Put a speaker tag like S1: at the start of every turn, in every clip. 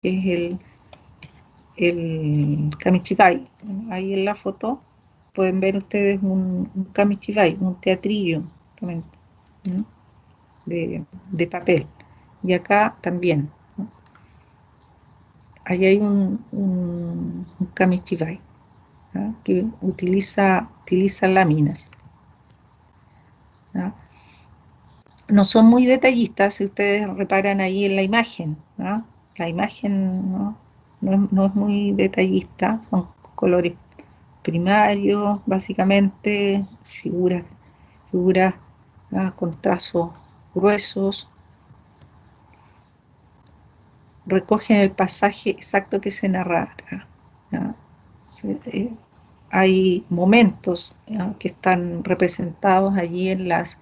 S1: que es el Kamichibai. Ahí en la foto pueden ver ustedes un Kamichibai, un teatrillo de papel. Y acá también, ¿no? Ahí hay un Kamichibai, ¿no? Que utiliza láminas, ¿no? No son muy detallistas, si ustedes reparan ahí en la imagen, ¿no? La imagen no es muy detallista, son colores primarios, básicamente, figuras con trazos gruesos, recogen el pasaje exacto que se narra acá, ¿no? Hay momentos, ¿no?, que están representados allí en las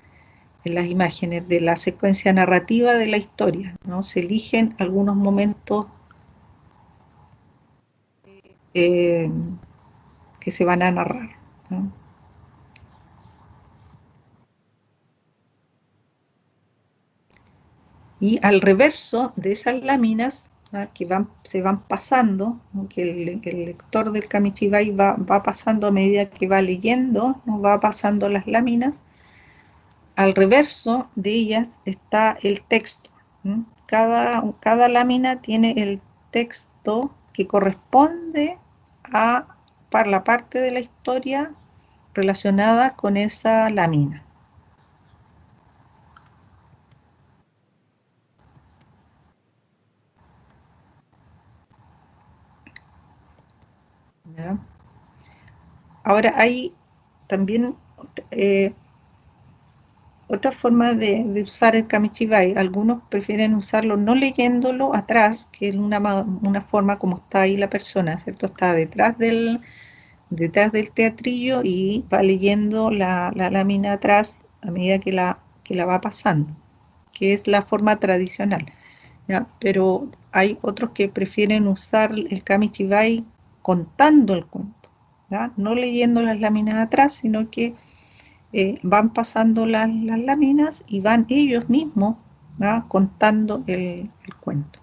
S1: imágenes de la secuencia narrativa de la historia, ¿no? Se eligen algunos momentos eh, que se van a narrar, ¿no? Y al reverso de esas láminas, ¿no?, que se van pasando, ¿no?, que el lector del Kamichibai va pasando a medida que va leyendo, ¿no?, va pasando las láminas. Al reverso de ellas está el texto. Cada lámina tiene el texto que corresponde a para la parte de la historia relacionada con esa lámina, ¿ya? Ahora hay también eh, otra forma de usar el Kamichibai. Algunos prefieren usarlo no leyéndolo atrás, que es una forma como está ahí la persona, ¿cierto? Está detrás del teatrillo y va leyendo la lámina atrás a medida que la va pasando, que es la forma tradicional, ¿ya? Pero hay otros que prefieren usar el Kamichibai contando el cuento, ¿ya? No leyendo las láminas atrás, sino que van pasando las láminas y van ellos mismos, ¿ya?, contando el cuento.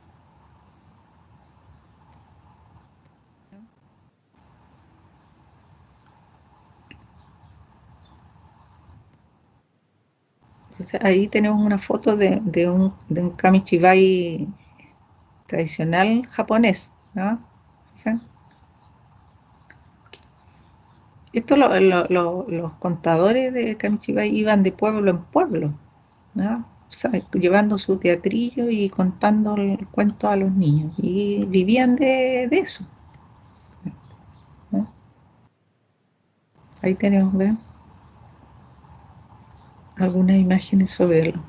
S1: Entonces ahí tenemos una foto de un Kamichibai tradicional japonés, ¿no? ¿Fijan? Esto los contadores de Kamichibai iban de pueblo en pueblo, ¿no? O sea, llevando su teatrillo y contando el cuento a los niños. Y vivían de eso, ¿no? Ahí tenemos, ¿ven?, algunas imágenes sobre el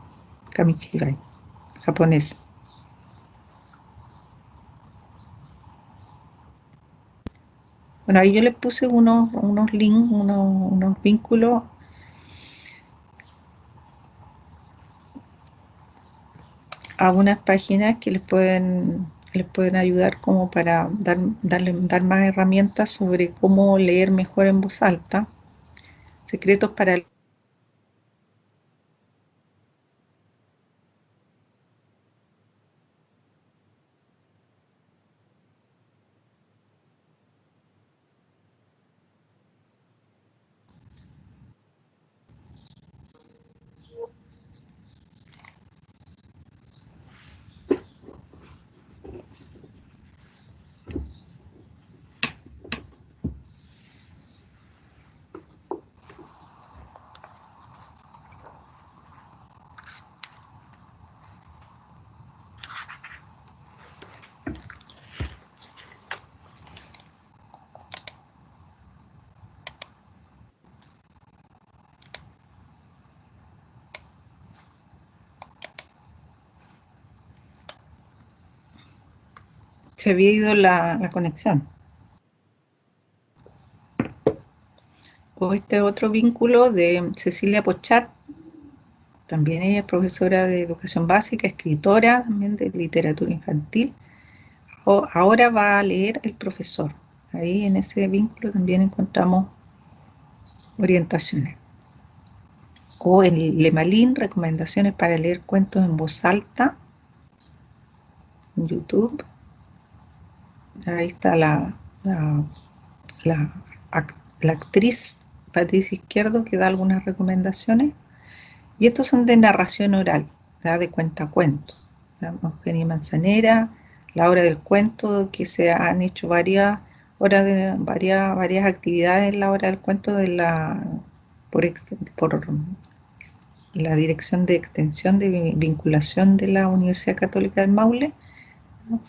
S1: Kamichibai japonés. Bueno, ahí yo les puse unos links, unos vínculos a unas páginas que les pueden ayudar como para dar más herramientas sobre cómo leer mejor en voz alta. Secretos para se había ido la conexión. O este otro vínculo de Cecilia Pochat, también ella es profesora de educación básica, escritora también de literatura infantil. Ahora va a leer El profesor. Ahí en ese vínculo también encontramos orientaciones. O el Lemalin, recomendaciones para leer cuentos en voz alta, en YouTube. Ahí está la, la actriz Patricia Izquierdo, que da algunas recomendaciones. Y estos son de narración oral, ¿ya? De cuentacuentos. Eugenia Manzanera, La Hora del Cuento, que se han hecho varias horas de varias actividades en la Hora del Cuento por la Dirección de Extensión de Vinculación de la Universidad Católica del Maule, ¿no?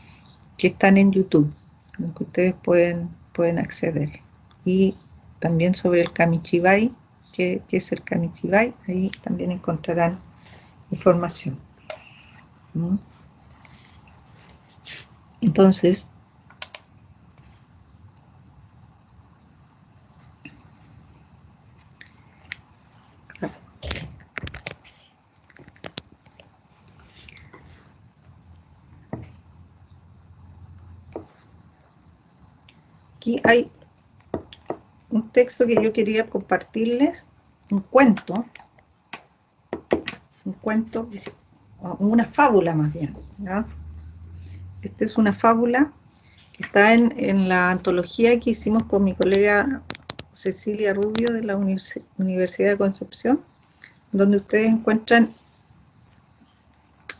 S1: Que están en YouTube, en que ustedes pueden acceder. Y también sobre el Kamichibai, que es el Kamichibai, ahí también encontrarán información. ¿Mm? Entonces, aquí hay un texto que yo quería compartirles, un cuento, una fábula más bien, ¿ya? Esta es una fábula que está en la antología que hicimos con mi colega Cecilia Rubio de la Universidad de Concepción, donde ustedes encuentran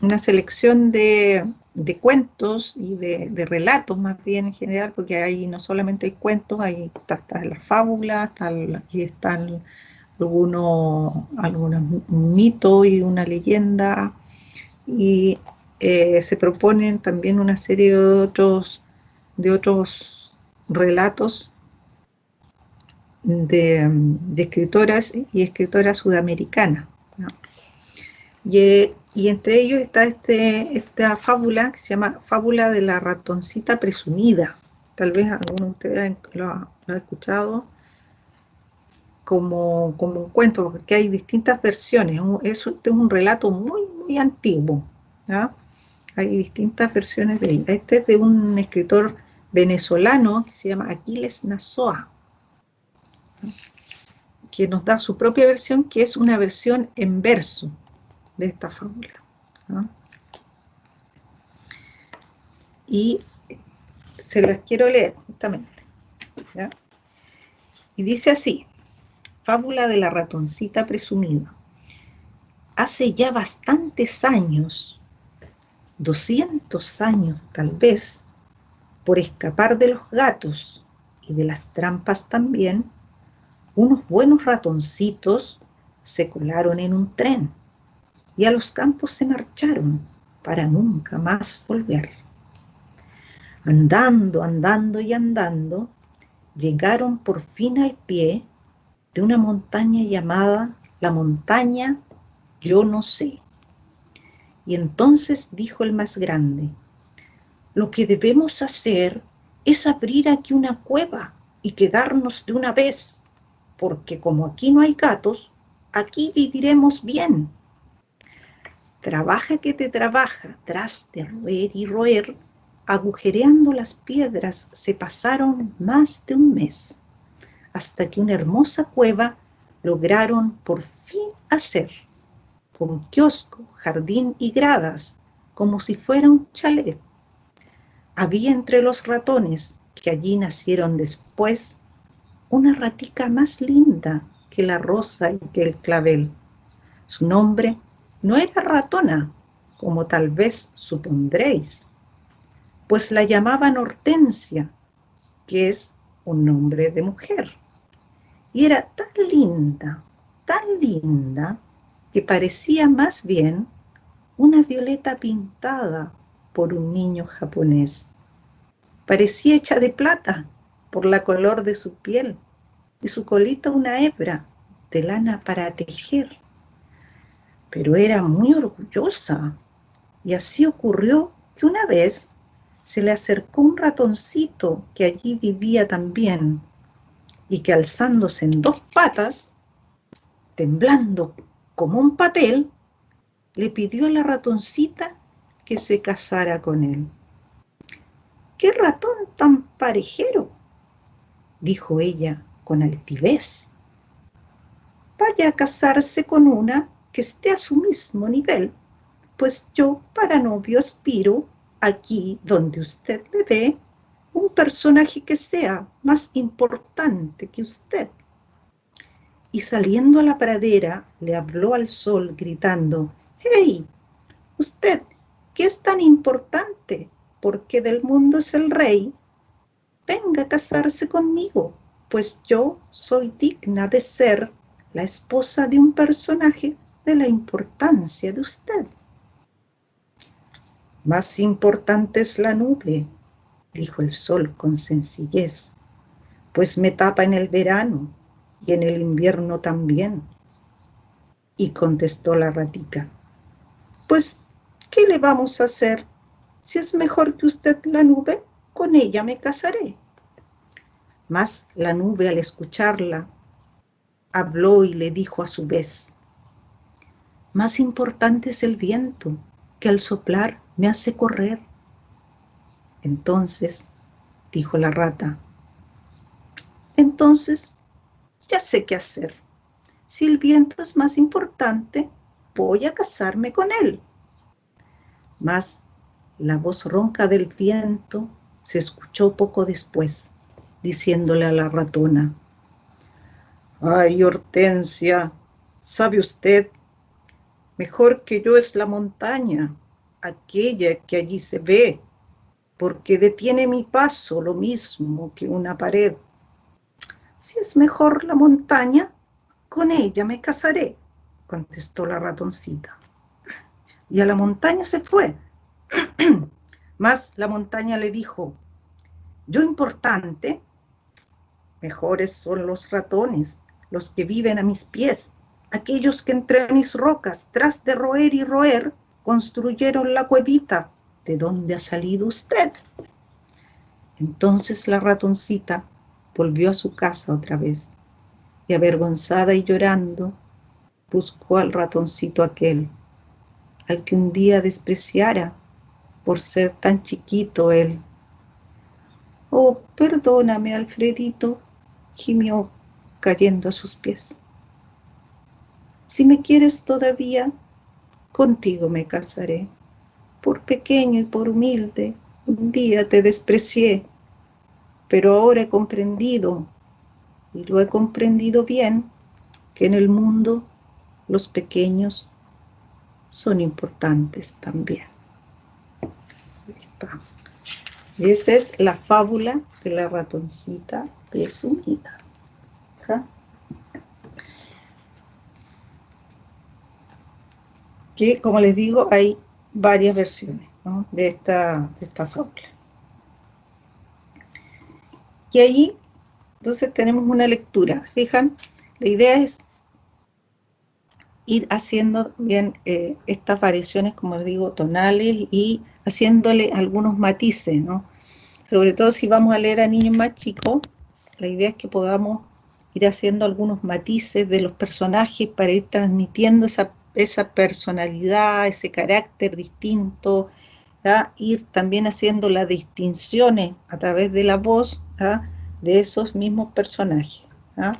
S1: una selección de cuentos y de relatos más bien en general, porque ahí no solamente hay cuentos, ahí está la fábula, aquí están algunos mitos y una leyenda, y se proponen también una serie de otros relatos de escritoras y escritoras sudamericanas, ¿no? Y entre ellos está esta fábula que se llama Fábula de la ratoncita presumida. Tal vez alguno de ustedes lo ha escuchado como un cuento, porque hay distintas versiones. Este es un relato muy antiguo, ¿ya? Hay distintas versiones de ella. Este es de un escritor venezolano que se llama Aquiles Nazoa, que nos da su propia versión, que es una versión en verso de esta fábula, ¿no? Y se las quiero leer justamente, ¿ya? Y dice así: Fábula de la ratoncita presumida. Hace ya bastantes años, 200 años tal vez, por escapar de los gatos y de las trampas también, unos buenos ratoncitos se colaron en un tren y a los campos se marcharon para nunca más volver. Andando, andando y andando, llegaron por fin al pie de una montaña llamada la montaña Yo no sé. Y entonces dijo el más grande: lo que debemos hacer es abrir aquí una cueva y quedarnos de una vez, porque como aquí no hay gatos, aquí viviremos bien. Trabaja que te trabaja, tras de roer y roer, agujereando las piedras se pasaron más de un mes, hasta que una hermosa cueva lograron por fin hacer, con kiosco, jardín y gradas, como si fuera un chalet. Había entre los ratones que allí nacieron después una ratica más linda que la rosa y que el clavel. Su nombre no era ratona, como tal vez supondréis, pues la llamaban Hortensia, que es un nombre de mujer. Y era tan linda, que parecía más bien una violeta pintada por un niño japonés. Parecía hecha de plata por la color de su piel y su colita una hebra de lana para tejer. Pero era muy orgullosa, y así ocurrió que una vez se le acercó un ratoncito que allí vivía también, y que alzándose en dos patas, temblando como un papel, le pidió a la ratoncita que se casara con él. ¡Qué ratón tan parejero!, dijo ella con altivez. Vaya a casarse con una que esté a su mismo nivel, pues yo para novio aspiro, aquí donde usted me ve, un personaje que sea más importante que usted. Y saliendo a la pradera, le habló al sol gritando: «¡Hey! Usted, ¿qué es tan importante? Porque del mundo es el rey. Venga a casarse conmigo, pues yo soy digna de ser la esposa de un personaje de la importancia de usted». «Más importante es la nube», dijo el sol con sencillez, «pues me tapa en el verano y en el invierno también». Y contestó la ratita: «Pues, ¿qué le vamos a hacer? Si es mejor que usted la nube, con ella me casaré». Mas la nube, al escucharla, habló y le dijo a su vez: «Más importante es el viento, que al soplar me hace correr». Entonces dijo la rata: «Entonces ya sé qué hacer. Si el viento es más importante, voy a casarme con él». Mas la voz ronca del viento se escuchó poco después, diciéndole a la ratona: «Ay, Hortensia, ¿sabe usted? Mejor que yo es la montaña, aquella que allí se ve, porque detiene mi paso lo mismo que una pared. Si es mejor la montaña, con ella me casaré», contestó la ratoncita. Y a la montaña se fue. Mas la montaña le dijo: «Yo importante, mejores son los ratones, los que viven a mis pies, aquellos que entre mis rocas, tras de roer y roer, construyeron la cuevita de donde ha salido usted». Entonces la ratoncita volvió a su casa otra vez, y avergonzada y llorando, buscó al ratoncito aquel, al que un día despreciara por ser tan chiquito él. «Oh, perdóname, Alfredito», gimió cayendo a sus pies. «Si me quieres todavía, contigo me casaré. Por pequeño y por humilde, un día te desprecié, pero ahora he comprendido, y lo he comprendido bien, que en el mundo los pequeños son importantes también». Ahí está. Y esa es la fábula de la ratoncita presumida. ¿Ja? Que, como les digo, hay varias versiones, ¿no?, de esta fábula. Y ahí, entonces, tenemos una lectura. Fijan, la idea es ir haciendo bien estas variaciones, como les digo, tonales, y haciéndole algunos matices, ¿no? Sobre todo si vamos a leer a niños más chicos, la idea es que podamos ir haciendo algunos matices de los personajes para ir transmitiendo esa personalidad, ese carácter distinto, ¿ya? Ir también haciendo las distinciones a través de la voz, ¿ya?, de esos mismos personajes, ¿ya?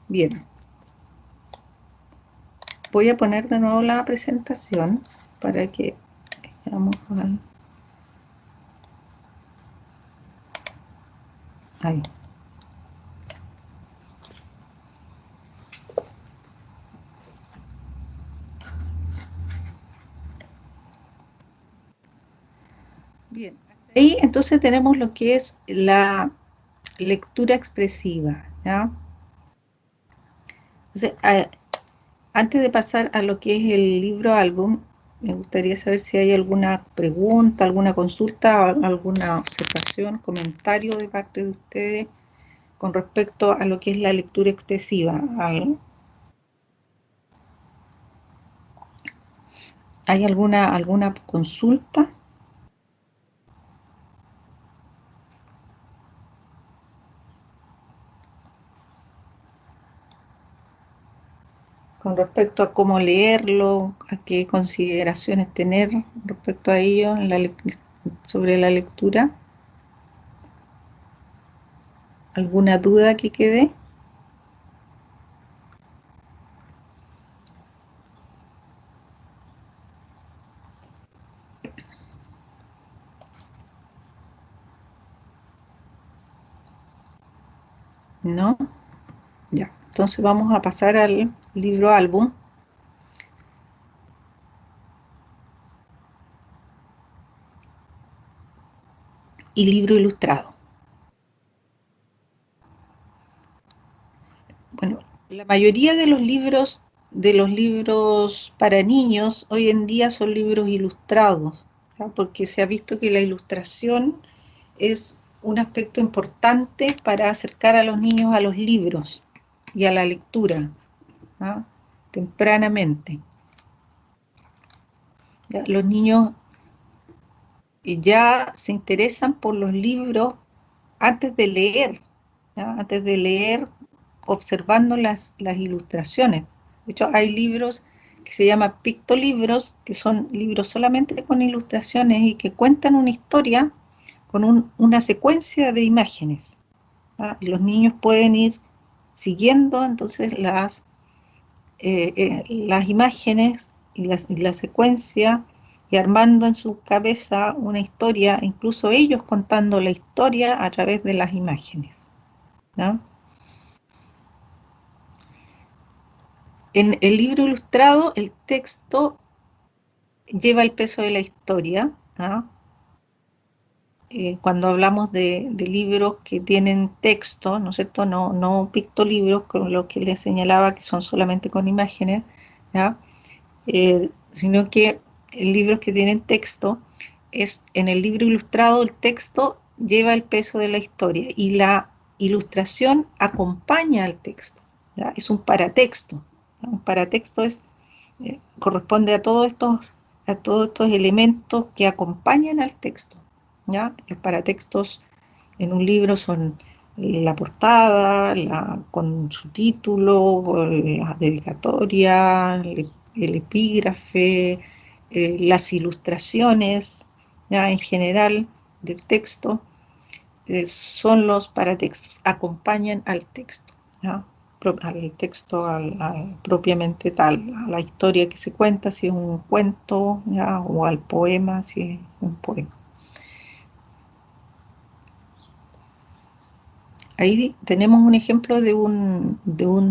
S1: Bien, voy a poner de nuevo la presentación para que veamos ahí. Bien, ahí entonces tenemos lo que es la lectura expresiva, ¿ya? Entonces, antes de pasar a lo que es el libro álbum, me gustaría saber si hay alguna pregunta, alguna consulta, alguna observación, comentario de parte de ustedes con respecto a lo que es la lectura expresiva. ¿Hay alguna consulta? Con respecto a cómo leerlo, a qué consideraciones tener respecto a ello sobre la lectura. ¿Alguna duda que quede? ¿No? Ya, entonces vamos a pasar al libro álbum. Y libro ilustrado. Bueno, la mayoría de los libros para niños hoy en día son libros ilustrados, ¿ya? Porque se ha visto que la ilustración es un aspecto importante para acercar a los niños a los libros y a la lectura, ¿ya? Tempranamente. ¿Ya? Los niños ya se interesan por los libros antes de leer, ¿ya? Antes de leer, observando las ilustraciones. De hecho, hay libros que se llaman pictolibros, que son libros solamente con ilustraciones y que cuentan una historia con una secuencia de imágenes, ¿ya? Y los niños pueden ir siguiendo entonces las imágenes y la secuencia y armando en su cabeza una historia, incluso ellos contando la historia a través de las imágenes, ¿no? En el libro ilustrado, el texto lleva el peso de la historia, ¿no? Cuando hablamos de libros que tienen texto, ¿no es cierto? No pictolibros, con lo que les señalaba que son solamente con imágenes, ¿ya? Sino que libros que tienen texto, en el libro ilustrado el texto lleva el peso de la historia y la ilustración acompaña al texto, ¿ya? Es un paratexto, ¿ya? Un paratexto corresponde a todos estos elementos que acompañan al texto, ¿ya? Los paratextos en un libro son la portada, con su título, la dedicatoria, el epígrafe, las ilustraciones, ya en general del texto, son los paratextos, acompañan al texto, ¿ya? Al texto propiamente tal, a la historia que se cuenta, si es un cuento, ¿ya? O al poema, si es un poema. Ahí tenemos un ejemplo de un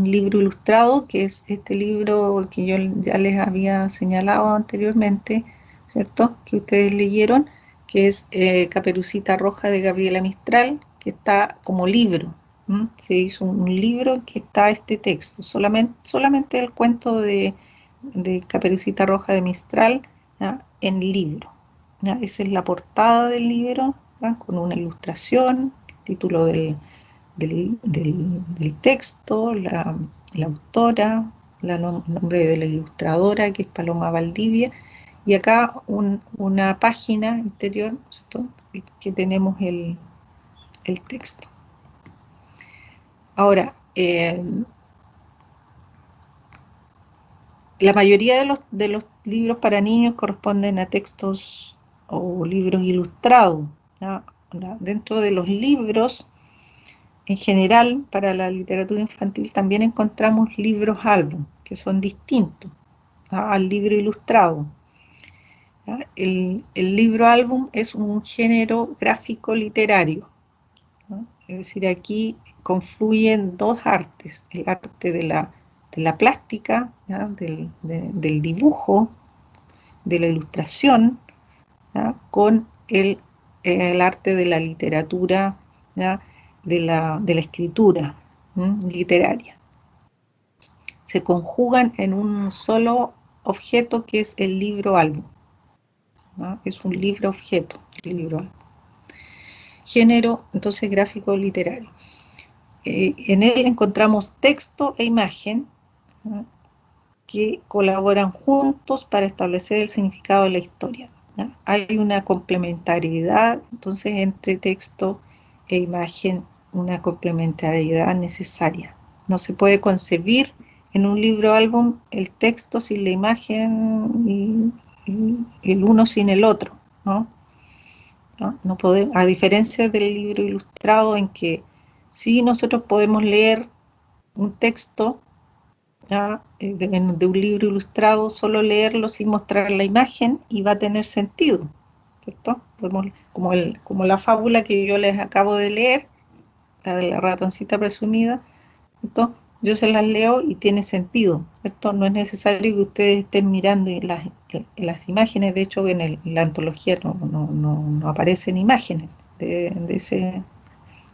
S1: libro ilustrado, que es este libro que yo ya les había señalado anteriormente, ¿cierto? Que ustedes leyeron, que es Caperucita Roja de Gabriela Mistral, que está como libro. ¿M? Se hizo un libro que está este texto, solamente el cuento de Caperucita Roja de Mistral, ¿ya? En libro, ¿ya? Esa es la portada del libro, ¿ya? Con una ilustración, título del texto, la autora, nombre de la ilustradora, que es Paloma Valdivia, y acá una página interior, ¿cierto? Que tenemos el texto. Ahora, la mayoría de los libros para niños corresponden a textos o libros ilustrados, ¿ya? Dentro de los libros, en general, para la literatura infantil también encontramos libros álbum, que son distintos, ¿ah? Al libro ilustrado, ¿ya? El libro álbum es un género gráfico literario, ¿no? Es decir, aquí confluyen dos artes, el arte de la plástica, ¿ya? Del dibujo, de la ilustración, ¿ya? Con el arte de la literatura, ¿ya? De la escritura, ¿m? Literaria. Se conjugan en un solo objeto que es el libro álbum, ¿no? Es un libro objeto, el libro álbum. Género, entonces, gráfico literario. En él encontramos texto e imagen, ¿no? Que colaboran juntos para establecer el significado de la historia, ¿no? Hay una complementariedad, entonces, entre texto e imagen, una complementariedad necesaria. No se puede concebir en un libro álbum el texto sin la imagen y el uno sin el otro, ¿no? No podemos, a diferencia del libro ilustrado, en que sí nosotros podemos leer un texto, ¿ya? De un libro ilustrado, solo leerlo sin mostrar la imagen y va a tener sentido, ¿cierto? Podemos, como la fábula que yo les acabo de leer, la de la ratoncita presumida, ¿cierto? Yo se las leo y tiene sentido, ¿cierto? No es necesario que ustedes estén mirando las imágenes. De hecho, en la antología no aparecen imágenes de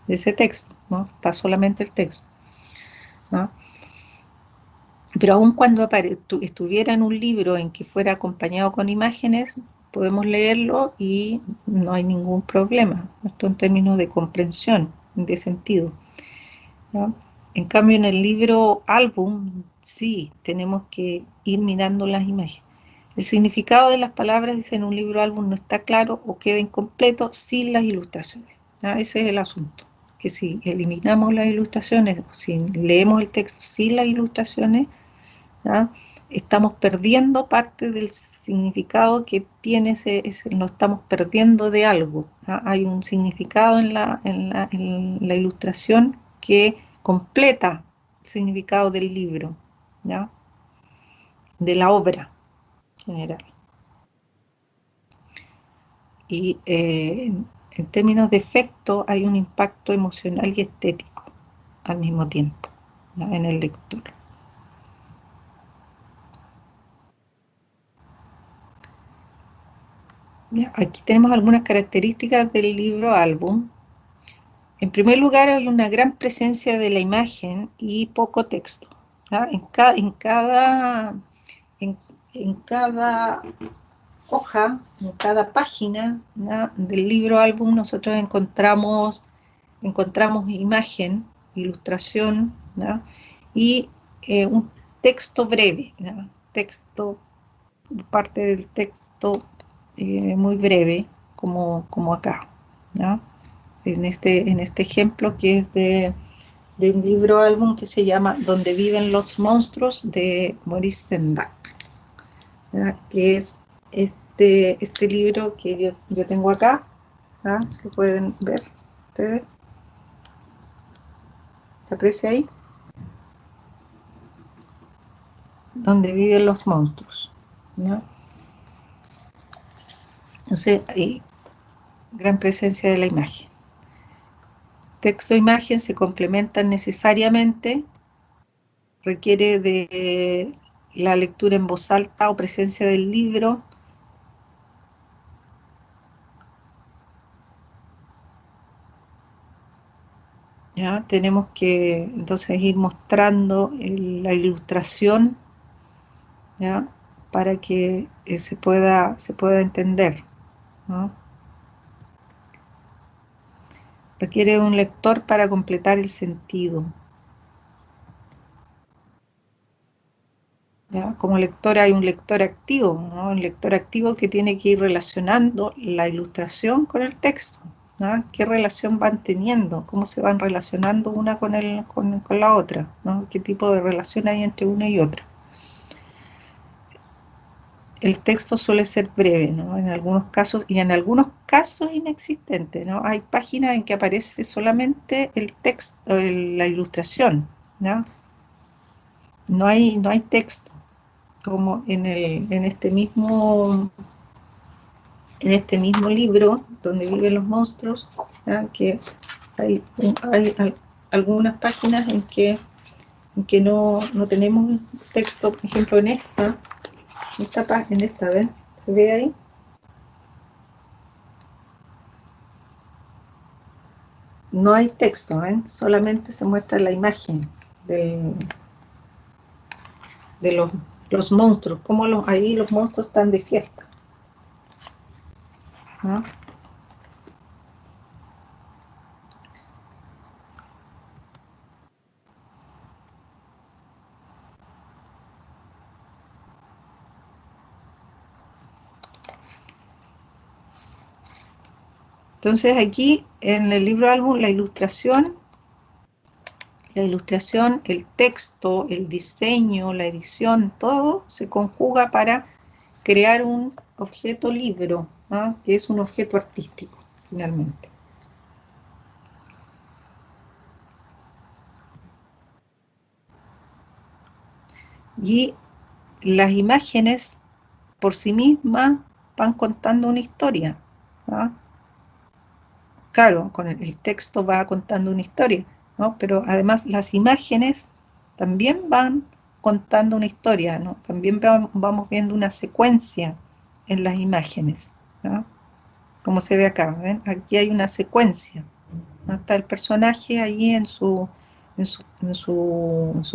S1: ese texto, ¿no? Está solamente el texto, ¿no? Pero aun cuando estuviera en un libro en que fuera acompañado con imágenes, podemos leerlo y no hay ningún problema, esto en términos de comprensión, de sentido, ¿no? En cambio, en el libro álbum, sí, tenemos que ir mirando las imágenes. El significado de las palabras, dice, en un libro álbum no está claro o queda incompleto sin las ilustraciones, ¿no? Ese es el asunto, que si eliminamos las ilustraciones, si leemos el texto sin las ilustraciones, ¿ya? Estamos perdiendo parte del significado que tiene lo estamos perdiendo de algo, ¿ya? Hay un significado en la ilustración que completa el significado del libro, ¿ya? De la obra en general. Y en términos de efecto hay un impacto emocional y estético al mismo tiempo, ¿ya? En el lector. ¿Ya? Aquí tenemos algunas características del libro álbum. En primer lugar, hay una gran presencia de la imagen y poco texto, ¿ya? En, en cada hoja, en cada página, ¿ya? Del libro álbum nosotros encontramos imagen, ilustración, ¿ya? Y un texto breve, ¿ya? Parte del texto muy breve, como acá, ¿ya? En este ejemplo que es de un libro álbum que se llama Donde viven los monstruos, de Maurice Sendak, ¿ya? Que es este libro que yo tengo acá, ¿ya? Que pueden ver ustedes, ¿se aprecia ahí? Donde viven los monstruos, ¿ya? Entonces hay gran presencia de la imagen. Texto e imagen se complementan necesariamente, requiere de la lectura en voz alta o presencia del libro. ¿Ya? Tenemos que entonces ir mostrando la ilustración, ¿ya? Para que se pueda entender, ¿no? Requiere un lector para completar el sentido, ¿ya? Como lector hay un lector activo, ¿no? Un lector activo que tiene que ir relacionando la ilustración con el texto, ¿no? ¿Qué relación van teniendo? ¿Cómo se van relacionando una con la otra, ¿no? ¿Qué tipo de relación hay entre una y otra? El texto suele ser breve, ¿no? En algunos casos, y en algunos casos inexistente, ¿no? Hay páginas en que aparece solamente el texto, la ilustración, ¿no? No hay texto, como en este mismo libro, Donde viven los monstruos, ¿ya? Que hay algunas páginas en que no tenemos texto. Por ejemplo, ¿ven? ¿Se ve ahí? No hay texto, ¿eh? Solamente se muestra la imagen de, de los monstruos, como ahí los monstruos están de fiesta, ¿no? Entonces aquí en el libro álbum la ilustración, el texto, el diseño, la edición, todo se conjuga para crear un objeto libro, ¿no? Que es un objeto artístico, finalmente. Y las imágenes por sí mismas van contando una historia, ¿no? claro, con el texto va contando una historia, ¿no? Pero además las imágenes también van contando una historia, ¿no? También vamos viendo una secuencia en las imágenes, ¿no? Como se ve acá, ¿ven? Aquí hay una secuencia, ¿no? Está el personaje allí en su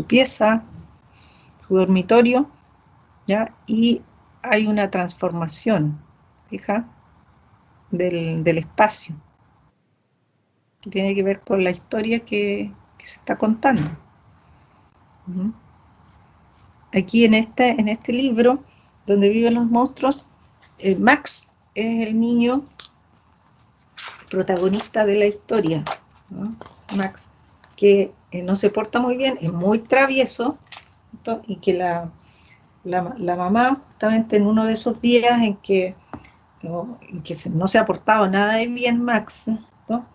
S1: pieza, su dormitorio, ¿ya? Y hay una transformación, fija, del espacio, que tiene que ver con la historia que se está contando. ¿Mm? Aquí en este libro, donde viven los monstruos, Max es el niño protagonista de la historia, ¿no? Max, que no se porta muy bien, es muy travieso, ¿no? Y que la mamá, justamente en uno de esos días en que no se ha portado nada de bien Max, ¿no?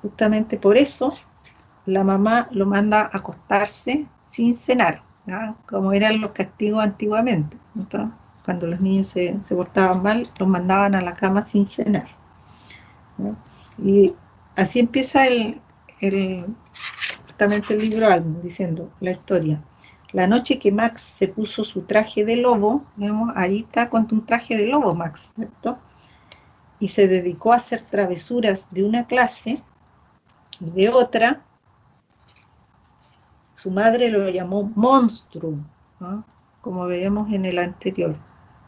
S1: Justamente por eso la mamá lo manda a acostarse sin cenar, ¿no? Como eran los castigos antiguamente, ¿no? Cuando los niños se portaban mal, los mandaban a la cama sin cenar, ¿no? Y así empieza justamente el libro Álbum, diciendo la historia. La noche que Max se puso su traje de lobo, vemos, ahí está con un traje de lobo Max, ¿cierto? Y se dedicó a hacer travesuras de una clase y de otra. Su madre lo llamó monstruo, ¿no? Como veíamos en el anterior.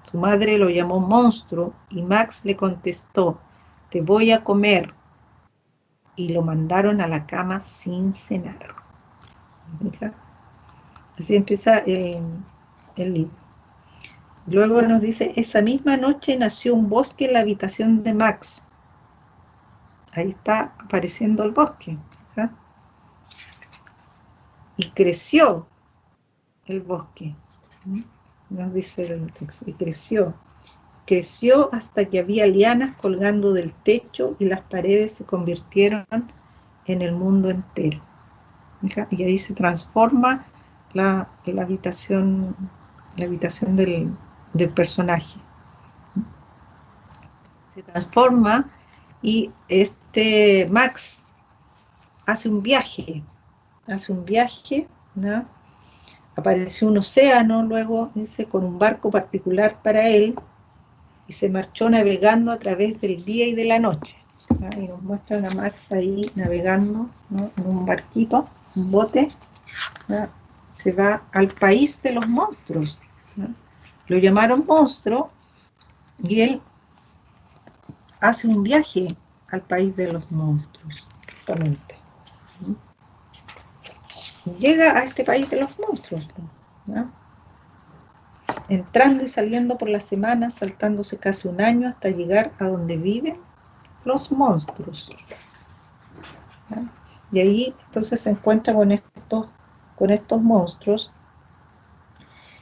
S1: Su madre lo llamó monstruo y Max le contestó, te voy a comer. Y lo mandaron a la cama sin cenar. ¿Fija? Así empieza el libro. Luego nos dice, esa misma noche nació un bosque en la habitación de Max. Ahí está apareciendo el bosque. ¿Fija? Y creció el bosque. Nos dice el texto, y creció. Creció hasta que había lianas colgando del techo y las paredes se convirtieron en el mundo entero. ¿Fija? Y ahí se transforma la habitación del personaje. Se transforma y este Max hace un viaje, ¿no? Apareció un océano luego, dice, con un barco particular para él y se marchó navegando a través del día y de la noche, ¿no? Y nos muestran a Max ahí navegando, ¿no? En un barquito, un bote, ¿no? Se va al país de los monstruos, ¿no? Lo llamaron monstruo y él hace un viaje al país de los monstruos, justamente. Llega a este país de los monstruos, ¿no? Entrando y saliendo por las semanas, saltándose casi un año hasta llegar a donde viven los monstruos, ¿no? Y ahí entonces se encuentra con estos monstruos.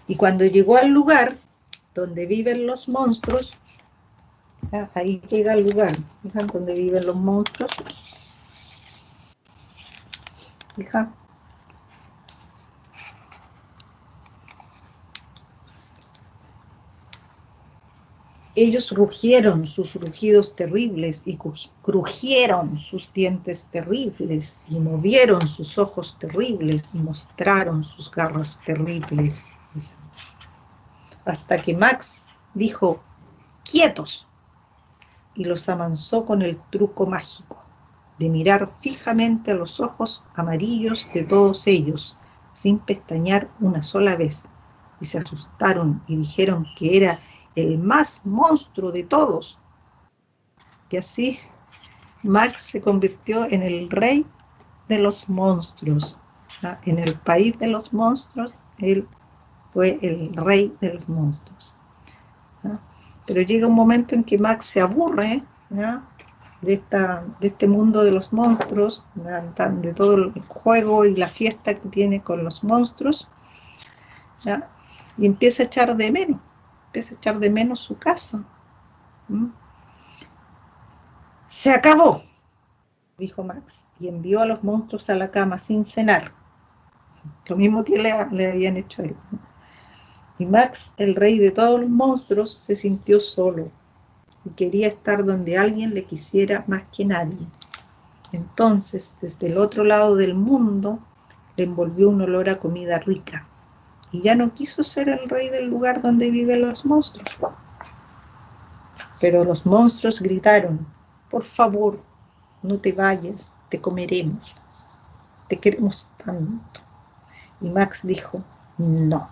S1: Y cuando llegó al lugar donde viven los monstruos, ¿ya? Ahí llega al lugar, ¿fija? Donde viven los monstruos, ¿fija? Ellos rugieron sus rugidos terribles y crujieron sus dientes terribles y movieron sus ojos terribles y mostraron sus garras terribles. Hasta que Max dijo, quietos, y los amansó con el truco mágico de mirar fijamente a los ojos amarillos de todos ellos, sin pestañear una sola vez, y se asustaron y dijeron que era el más monstruo de todos. Y así Max se convirtió en el rey de los monstruos, ¿no? En el país de los monstruos, él fue el rey de los monstruos, ¿no? Pero llega un momento en que Max se aburre, ¿no? de este mundo de los monstruos, ¿no? De todo el juego y la fiesta que tiene con los monstruos, ¿no? Y empieza a echar de menos su casa. ¿Mm? Se acabó, dijo Max, y envió a los monstruos a la cama sin cenar, lo mismo que le habían hecho a él. Y Max, el rey de todos los monstruos, se sintió solo, y quería estar donde alguien le quisiera más que nadie. Entonces, desde el otro lado del mundo, le envolvió un olor a comida rica, y ya no quiso ser el rey del lugar donde viven los monstruos. Pero los monstruos gritaron: por favor, no te vayas, te comeremos, te queremos tanto. Y Max dijo: no.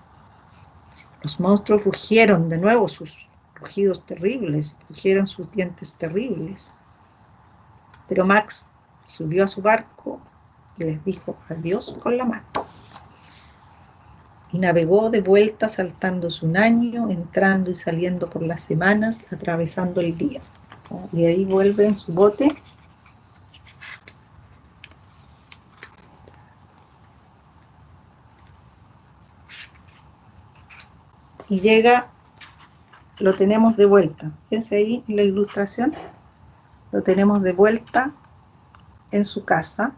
S1: Los monstruos rugieron de nuevo sus rugidos terribles, rugieron sus dientes terribles. Pero Max subió a su barco y les dijo adiós con la mano. Y navegó de vuelta saltándose un año, entrando y saliendo por las semanas, atravesando el día. Y ahí vuelve en su bote. Y llega, lo tenemos de vuelta. Fíjense ahí en la ilustración, lo tenemos de vuelta en su casa.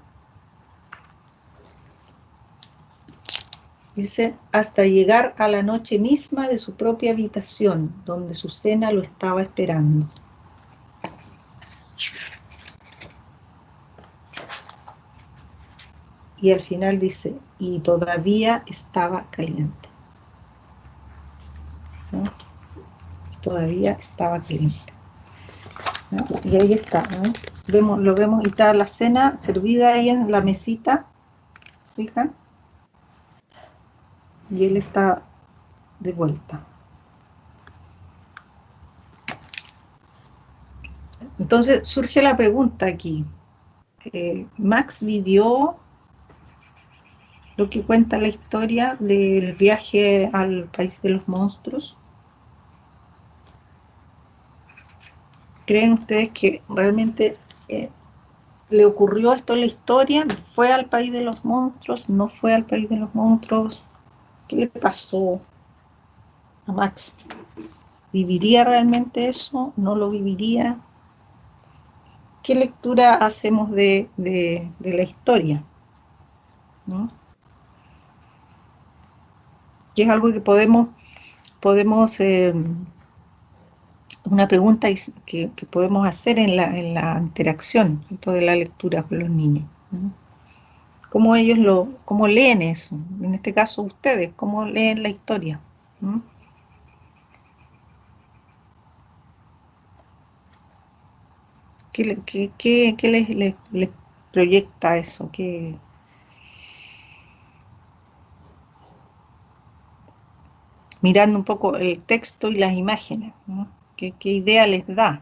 S1: Dice, hasta llegar a la noche misma de su propia habitación, donde su cena lo estaba esperando. Y al final dice, y todavía estaba caliente. ¿No? Todavía estaba caliente. ¿No? Y ahí está, ¿no? Lo vemos, y está la cena servida ahí en la mesita, ¿fijan? Y él está de vuelta. Entonces surge la pregunta aquí. ¿Max vivió lo que cuenta la historia del viaje al país de los monstruos? ¿Creen ustedes que realmente le ocurrió esto en la historia? ¿Fue al país de los monstruos? ¿No fue al país de los monstruos? ¿Qué le pasó a Max? ¿Viviría realmente eso? ¿No lo viviría? ¿Qué lectura hacemos de la historia? ¿No? Que es algo que podemos una pregunta que podemos hacer en la interacción, ¿cierto?, de la lectura con los niños, ¿no? ¿Cómo ellos cómo leen eso? En este caso ustedes, ¿cómo leen la historia? ¿No? ¿Qué les proyecta eso? Mirando un poco el texto y las imágenes, ¿no? ¿Qué idea les da?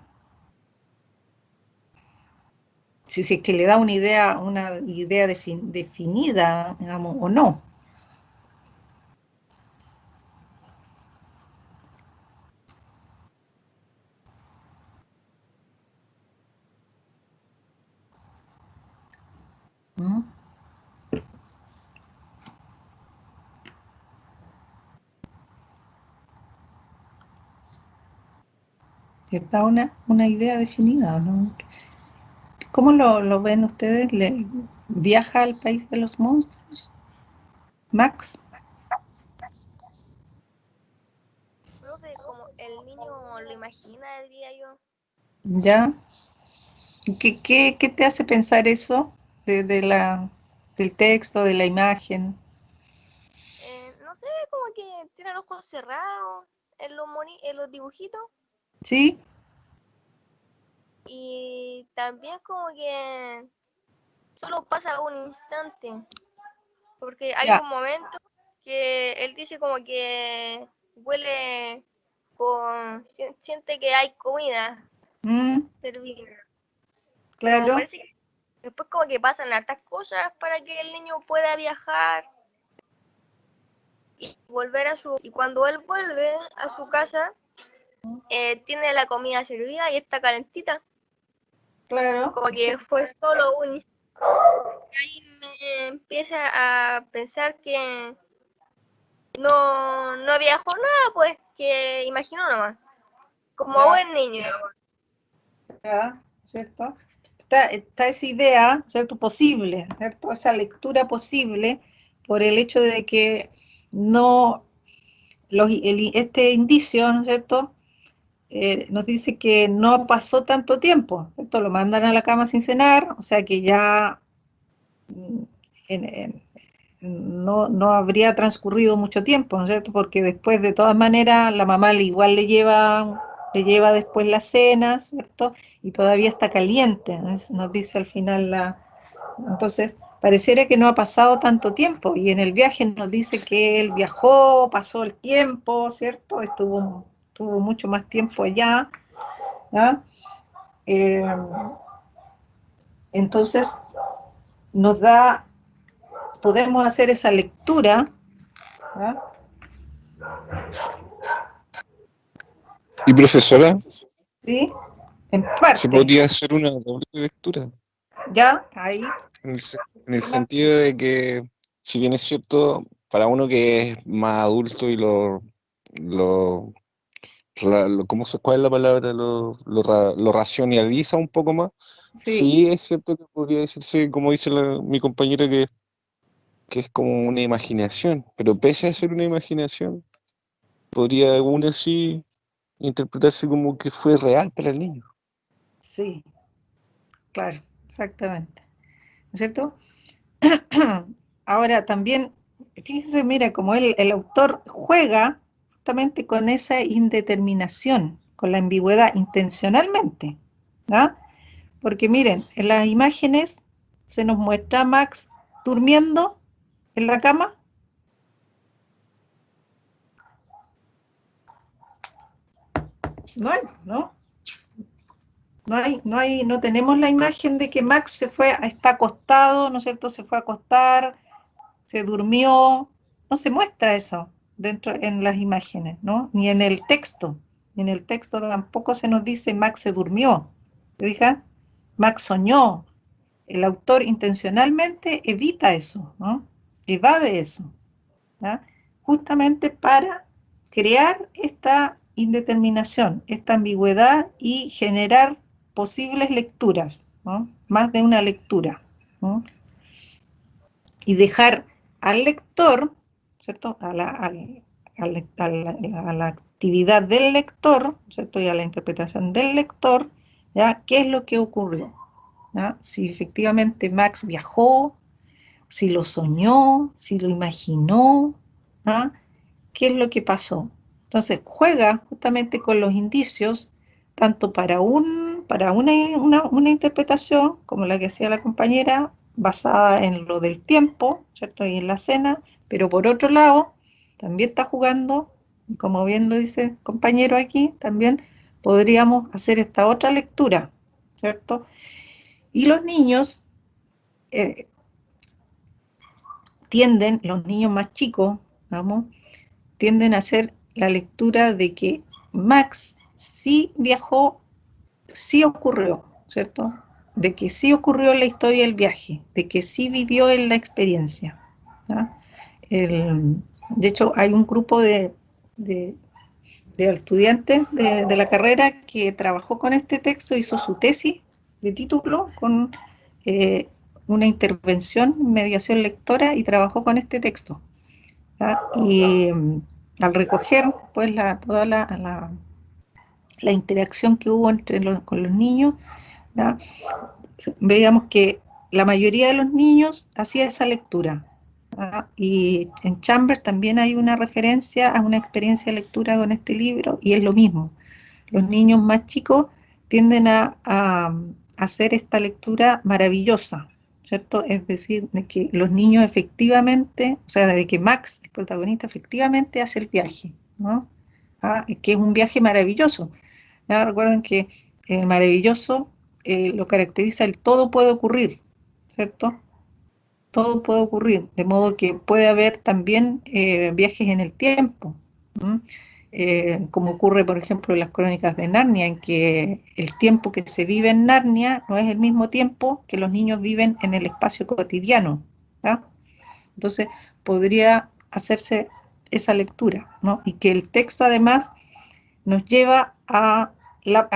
S1: Si es que le da una idea definida, digamos, o no. ¿No? Les da una idea definida, ¿no? ¿Cómo lo ven ustedes? ¿Viaja al país de los monstruos? ¿Max?
S2: Creo que como el niño lo imagina, diría yo.
S1: ¿Ya? ¿Qué te hace pensar eso del texto, de la imagen?
S2: No sé, como que tiene los ojos cerrados en los dibujitos.
S1: ¿Sí?
S2: Y también como que solo pasa un instante. Porque hay
S1: Ya.
S2: un momento que él dice como que huele siente que hay comida
S1: Mm,
S2: servida. Pero
S1: claro,
S2: parece que después como que pasan hartas cosas para que el niño pueda viajar y volver y cuando él vuelve a su casa tiene la comida servida y está calentita,
S1: claro.
S2: como que fue solo un instante. Ahí me empieza a pensar que no viajó nada, pues que imaginó nomás, como
S1: Ya,
S2: buen niño.
S1: ya, ¿cierto? Está esa idea, ¿cierto? Posible, ¿cierto? Esa lectura posible por el hecho de que no, este indicio, ¿no es cierto? nos dice que no pasó tanto tiempo, ¿cierto? Lo mandan a la cama sin cenar, o sea que ya mm, en- en- no habría transcurrido mucho tiempo, ¿no es cierto? Porque después, de todas maneras, la mamá igual le lleva después la cena, ¿cierto? Y todavía está caliente, ¿no? Nos dice al final la... Entonces, pareciera que no ha pasado tanto tiempo, y en el viaje nos dice que él viajó, pasó el tiempo, ¿cierto? Estuvo mucho más tiempo allá, ¿ya? Eh, entonces, nos da, podemos hacer esa lectura, ¿ya?
S3: Y profesora,
S1: ¿Sí? En
S3: se
S1: parte,
S3: podría hacer una doble lectura,
S1: ¿ya? Ahí,
S3: en el
S1: ¿qué más?
S3: sentido de que, si bien es cierto, para uno que es más adulto y lo, cuál es la palabra? Lo racionaliza un poco más.
S1: Sí,
S3: Sí, es cierto que podría decirse, como dice mi compañera, que es como una imaginación, pero pese a ser una imaginación, podría aún así interpretarse como que fue real para el niño.
S1: sí, claro, exactamente, ¿no es cierto? Ahora también, fíjese, mira, como el autor juega justamente con esa indeterminación, con la ambigüedad, intencionalmente, ¿ah? Porque miren, en las imágenes se nos muestra a Max durmiendo en la cama. No hay, ¿no? No tenemos la imagen de que Max está acostado, ¿no es cierto? Se fue a acostar, se durmió. No se muestra eso dentro en las imágenes, ¿no? Ni en el texto. En el texto tampoco se nos dice Max se durmió. ¿Fija? Max soñó. El autor intencionalmente evita eso, ¿no? Evade eso, ¿ya? Justamente para crear esta indeterminación, esta ambigüedad, y generar posibles lecturas, ¿no? Más de una lectura, ¿no? Y dejar al lector, ¿cierto? A la actividad del lector, ¿cierto? Y a la interpretación del lector, ¿ya? ¿Qué es lo que ocurrió? ¿Ya? Si efectivamente Max viajó, si lo soñó, si lo imaginó, ¿ah? ¿Qué es lo que pasó? Entonces juega justamente con los indicios, tanto para una interpretación, como la que hacía la compañera, basada en lo del tiempo, ¿cierto? Y en la cena, pero por otro lado, también está jugando, como bien lo dice el compañero aquí, también podríamos hacer esta otra lectura, ¿cierto? Y los niños eh, los niños más chicos, vamos, tienden a hacer la lectura de que Max sí viajó, sí ocurrió, ¿cierto? De que sí ocurrió en la historia el viaje, de que sí vivió en la experiencia, ¿ya? De hecho, hay un grupo de, de estudiantes de la carrera que trabajó con este texto, hizo su tesis de título con una intervención, mediación lectora, y trabajó con este texto, ¿ya? Y al recoger pues toda la interacción que hubo con los niños, ¿ya? Veíamos que la mayoría de los niños hacía esa lectura, ¿ya? Y en Chambers también hay una referencia a una experiencia de lectura con este libro, y es lo mismo. Los niños más chicos tienden a hacer esta lectura maravillosa, ¿cierto? Es decir, de que los niños efectivamente, o sea, de que Max, el protagonista, efectivamente hace el viaje, ¿no? Que es un viaje maravilloso. ¿Ya? Recuerden que el maravilloso lo caracteriza el todo puede ocurrir, ¿cierto? Todo puede ocurrir, de modo que puede haber también viajes en el tiempo, como ocurre, por ejemplo, en las crónicas de Narnia, en que el tiempo que se vive en Narnia no es el mismo tiempo que los niños viven en el espacio cotidiano, ¿ya? Entonces, podría hacerse esa lectura, ¿no? Y que el texto además nos lleva a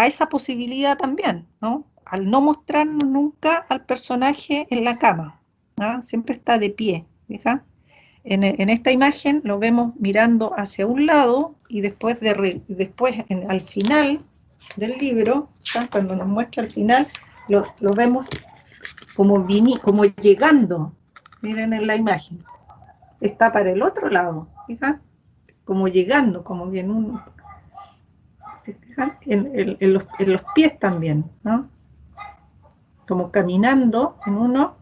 S1: esa posibilidad también, ¿no? Al no mostrarnos nunca al personaje en la cama, ¿no? Siempre está de pie, ¿fija? en esta imagen lo vemos mirando hacia un lado y después, al final del libro, ¿sí? Cuando nos muestra el final, lo vemos como llegando. Miren en la imagen. Está para el otro lado, ¿fijan? Como llegando, como en un... ¿fijan? En los pies también, ¿no? Como caminando en uno,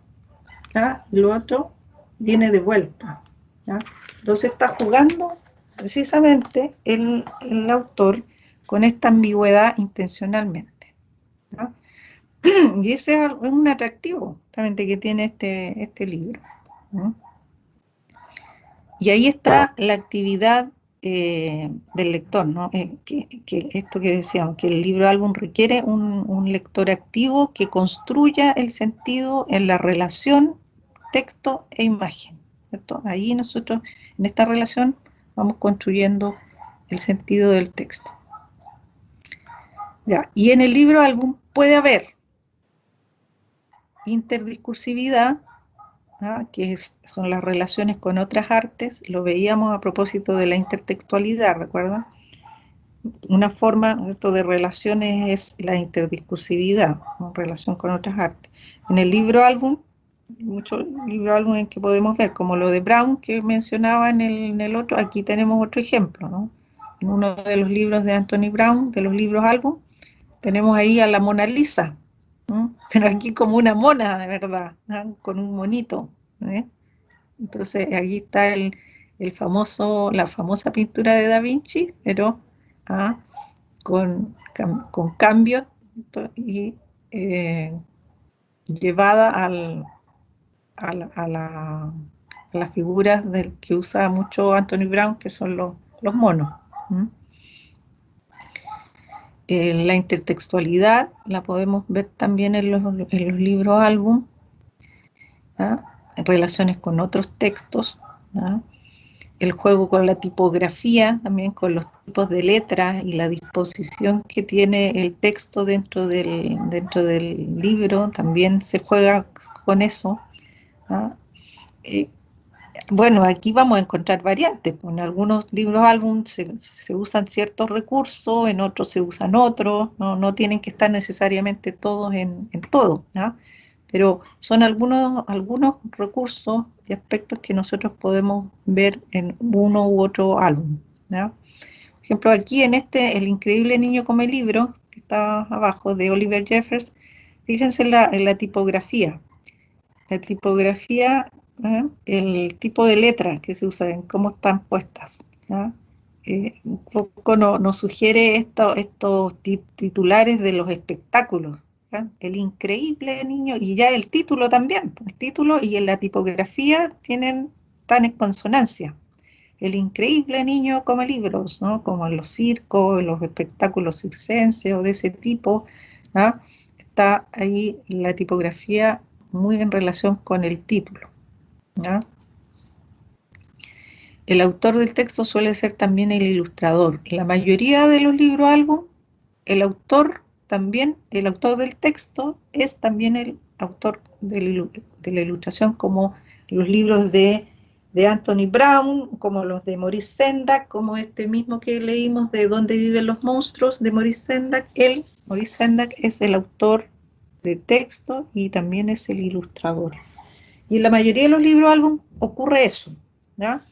S1: ¿ya? Y lo otro viene de vuelta, ¿ya? Entonces está jugando precisamente el autor con esta ambigüedad intencionalmente, ¿ya? Y ese es un atractivo también que tiene este libro, ¿no? Y ahí está la actividad del lector, ¿no? Que esto que decíamos, que el libro álbum requiere un lector activo que construya el sentido en la relación texto e imagen, ¿cierto? Ahí nosotros, en esta relación, vamos construyendo el sentido del texto. Ya, y en el libro álbum puede haber interdiscursividad, ¿ah? Son las relaciones con otras artes. Lo veíamos a propósito de la intertextualidad, ¿recuerdan? Una forma, ¿cierto?, de relaciones es la interdiscursividad, ¿no? Relación con otras artes. En el libro álbum, muchos libros álbum en que podemos ver, como lo de Brown que mencionaba en el otro, aquí tenemos otro ejemplo, ¿no? En uno de los libros de Anthony Brown, de los libros álbum, tenemos ahí a la Mona Lisa, ¿no? Pero aquí como una mona de verdad, ¿no? Con un monito, ¿eh? Entonces aquí está la famosa pintura de Da Vinci, pero con cambios y llevada a las figuras que usa mucho Anthony Brown, que son los monos. La intertextualidad la podemos ver también en los libros álbum, en relaciones con otros textos, ¿no? El juego con la tipografía, también con los tipos de letras y la disposición que tiene el texto dentro del libro, también se juega con eso, ¿no? Bueno, aquí vamos a encontrar variantes. En algunos libros álbum se usan ciertos recursos, en otros se usan otros, no tienen que estar necesariamente todos en todo, ¿no? Pero son algunos recursos y aspectos que nosotros podemos ver en uno u otro álbum, ¿no? Por ejemplo, aquí en El increíble niño come libro, que está abajo, de Oliver Jeffers, fíjense en la tipografía. La tipografía, el tipo de letra que se usa, en cómo están puestas, ¿ya? Un poco nos sugiere estos titulares de los espectáculos, ¿ya? El increíble niño, y ya el título también, el título y en la tipografía están en consonancia. El increíble niño come libros, ¿no? Como en los circos, en los espectáculos circenses o de ese tipo, ¿ya? Está ahí la tipografía muy en relación con el título, ¿ya? El autor del texto suele ser también el ilustrador. En la mayoría de los libros álbum, el autor del texto es también el autor de la ilustración, como los libros de Anthony Brown, como los de Maurice Sendak, como este mismo que leímos de Dónde viven los monstruos, de Maurice Sendak. Maurice Sendak es el autor de texto y también es el ilustrador. Y en la mayoría de los libros álbum ocurre eso, ¿ya?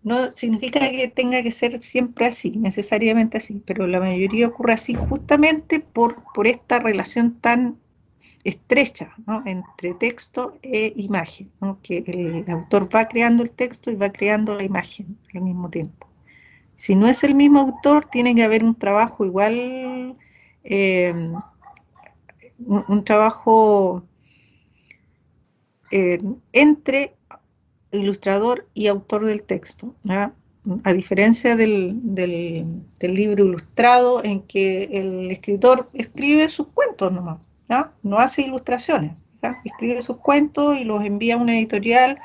S1: No significa que tenga que ser siempre así, necesariamente así, pero la mayoría ocurre así justamente por esta relación tan estrecha, ¿no?, entre texto e imagen, ¿no? Que el autor va creando el texto y va creando la imagen al mismo tiempo. Si no es el mismo autor, tiene que haber un trabajo igual, un trabajo entre ilustrador y autor del texto, ¿ya? A diferencia del libro ilustrado, en que el escritor escribe sus cuentos nomás, ¿ya? No hace ilustraciones, ¿ya? Escribe sus cuentos y los envía a una editorial,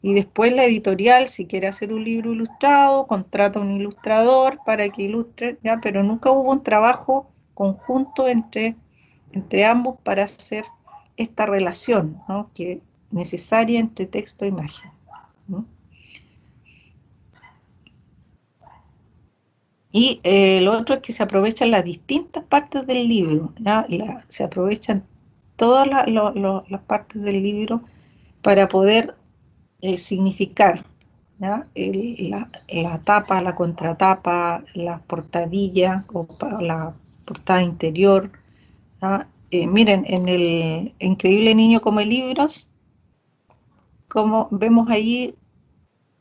S1: y después la editorial, si quiere hacer un libro ilustrado, contrata a un ilustrador para que ilustre, ¿ya? Pero nunca hubo un trabajo conjunto entre ambos para hacer esta relación, ¿no?, que necesaria entre texto e imagen, ¿no? Y lo otro es que se aprovechan las distintas partes del libro, ¿ya? Se aprovechan todas las partes del libro para poder significar, ¿ya? La tapa, la contratapa, la portadilla o la portada interior, ¿ya? Miren, en el Increíble Niño Come Libros, como vemos ahí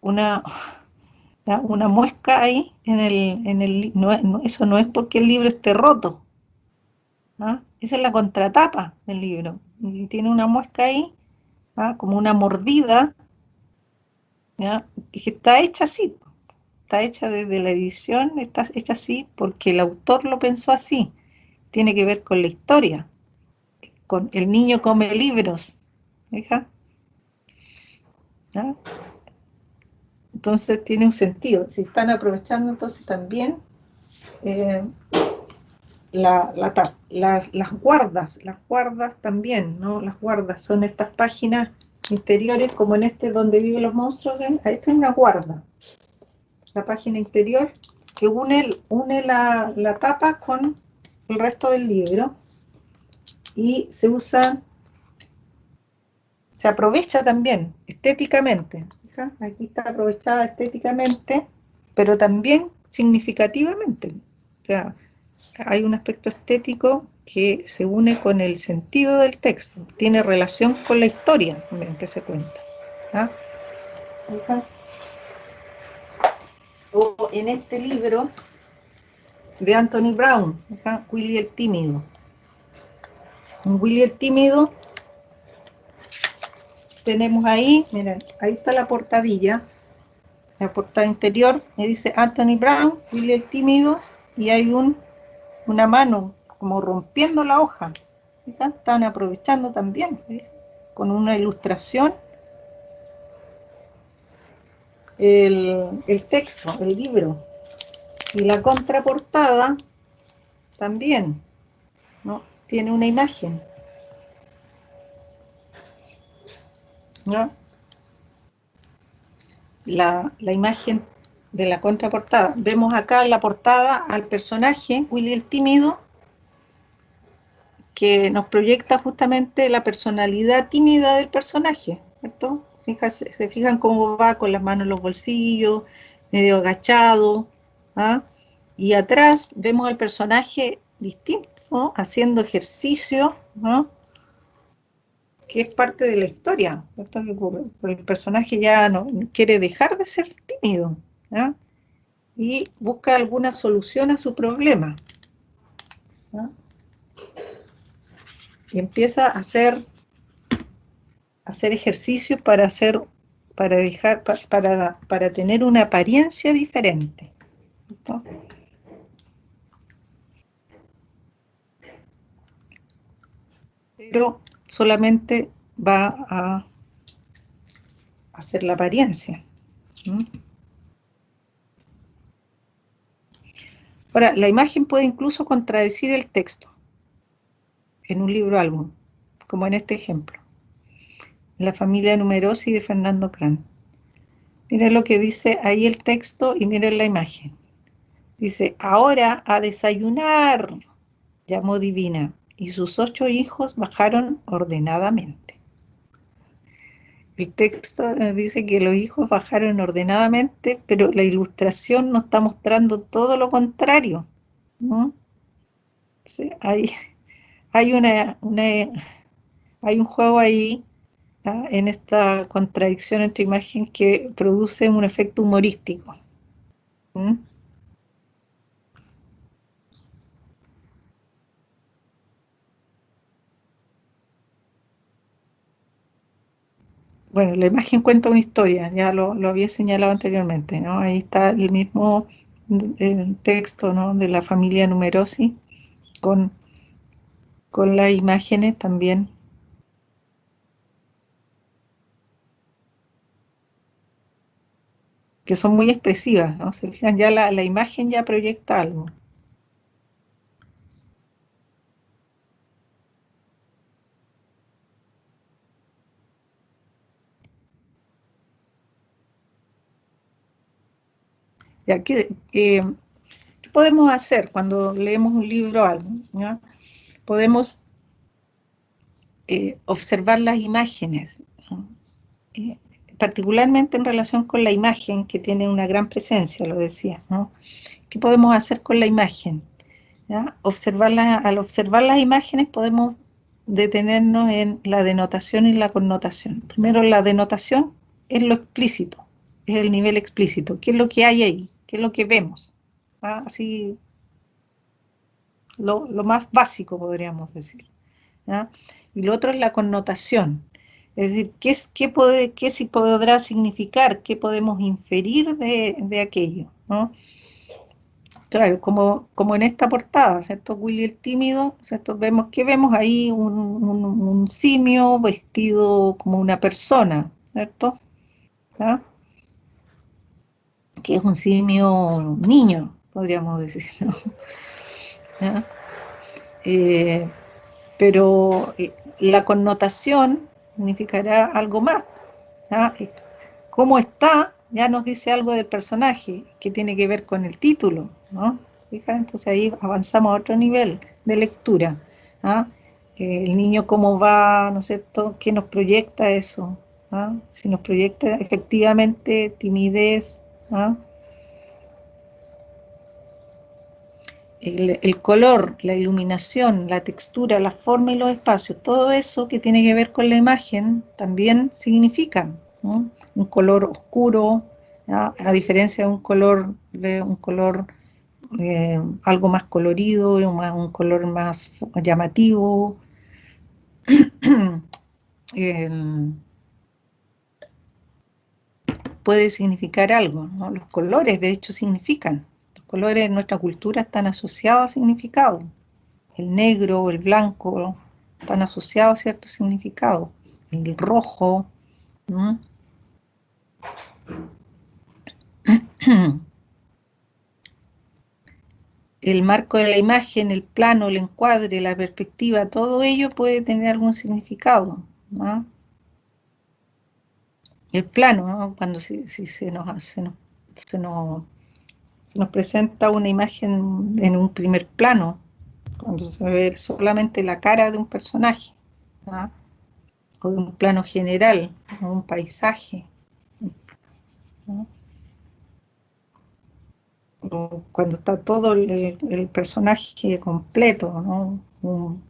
S1: una, ¿ya? Una muesca ahí eso no es porque el libro esté roto, ¿ah? Esa es la contratapa del libro. Y tiene una muesca ahí, ¿ah? Como una mordida, ¿ya? Y que está hecha así, está hecha desde la edición, está hecha así porque el autor lo pensó así. Tiene que ver con la historia, con el niño come libros, ¿fija? ¿Ya? Entonces tiene un sentido. Si están aprovechando entonces también eh, las guardas también, ¿no? Las guardas son estas páginas interiores, como en este donde viven los monstruos, ¿ven? Ahí está una guarda, la página interior que une la tapa con el resto del libro y se aprovecha también estéticamente. ¿Fija? Aquí está aprovechada estéticamente, pero también significativamente. O sea, hay un aspecto estético que se une con el sentido del texto, tiene relación con la historia también que se cuenta. ¿Ah? O en este libro de Anthony Brown, ¿ah? Willy el Tímido. En Willy el Tímido tenemos ahí, miren, ahí está la portadilla, la portada interior, me dice Anthony Brown, Willy el Tímido, y hay una mano como rompiendo la hoja. Están aprovechando también, ¿ves? Con una ilustración el texto, el libro. Y la contraportada también, ¿no? Tiene una imagen, ¿no? La imagen de la contraportada. Vemos acá en la portada al personaje, Willy el Tímido, que nos proyecta justamente la personalidad tímida del personaje, ¿cierto? Se fijan cómo va con las manos en los bolsillos, medio agachado, ¿ah? Y atrás vemos al personaje distinto, ¿no? Haciendo ejercicio, ¿no? Que es parte de la historia, ¿cierto? Que el personaje ya no quiere dejar de ser tímido, ¿ah? Y busca alguna solución a su problema, ¿ah? Y empieza a hacer ejercicio para tener una apariencia diferente, ¿no? Pero solamente va a hacer la apariencia, ¿no? Ahora, la imagen puede incluso contradecir el texto en un libro álbum, como en este ejemplo, La familia numerosa de Fernando Pran. Miren lo que dice ahí el texto y miren la imagen. Dice, ahora a desayunar, llamó Divina, y sus 8 hijos bajaron ordenadamente. El texto nos dice que los hijos bajaron ordenadamente, pero la ilustración nos está mostrando todo lo contrario, ¿no? Sí, hay hay un juego ahí, ¿ah? En esta contradicción entre imagen que produce un efecto humorístico. ¿Mm? Bueno, la imagen cuenta una historia, ya lo había señalado anteriormente, ¿no? Ahí está el mismo texto, ¿no? De la familia Numerosi con, con las imágenes también, que son muy expresivas, ¿no? Se fijan, ya la imagen ya proyecta algo. Ya que podemos hacer cuando leemos un libro o algo? ¿Ya? Podemos observar las imágenes, ¿no? Particularmente en relación con la imagen, que tiene una gran presencia, lo decía, ¿no? ¿Qué podemos hacer con la imagen? ¿Ya? Al observar las imágenes podemos detenernos en la denotación y la connotación. Primero, la denotación es lo explícito, es el nivel explícito. ¿Qué es lo que hay ahí? ¿Qué es lo que vemos? ¿Ah? Así, lo más básico, podríamos decir. ¿Ya? Y lo otro es la connotación. Es decir, ¿qué sí podrá significar? ¿Qué podemos inferir de aquello? ¿No? Claro, como en esta portada, ¿cierto? Willy el tímido, ¿cierto? ¿Qué vemos ahí? Un simio vestido como una persona, ¿cierto? ¿Ah? Que es un simio niño, podríamos decir, ¿no? ¿Ah? Eh, pero la connotación significará algo más. ¿Ah? Cómo está, ya nos dice algo del personaje, que tiene que ver con el título, ¿no? Fija, entonces ahí avanzamos a otro nivel de lectura. ¿Ah? El niño cómo va, ¿no es cierto? ¿Qué nos proyecta eso? ¿Ah? Si nos proyecta efectivamente timidez, ¿ah? El color, la iluminación, la textura, la forma y los espacios, todo eso que tiene que ver con la imagen también significa, ¿no? Un color oscuro, ¿ya? A diferencia de un color algo más colorido, un color más llamativo. Puede significar algo, ¿no? Los colores de hecho significan. Los colores en nuestra cultura están asociados a significados. El negro, el blanco, están asociados a cierto significado. El rojo. ¿No? El marco de la imagen, el plano, el encuadre, la perspectiva, todo ello puede tener algún significado, ¿no? El plano, ¿no? Cuando si se nos presenta una imagen en un primer plano, cuando se ve solamente la cara de un personaje, ¿no? O de un plano general, o un paisaje, ¿no? O cuando está todo el personaje completo, ¿no? Un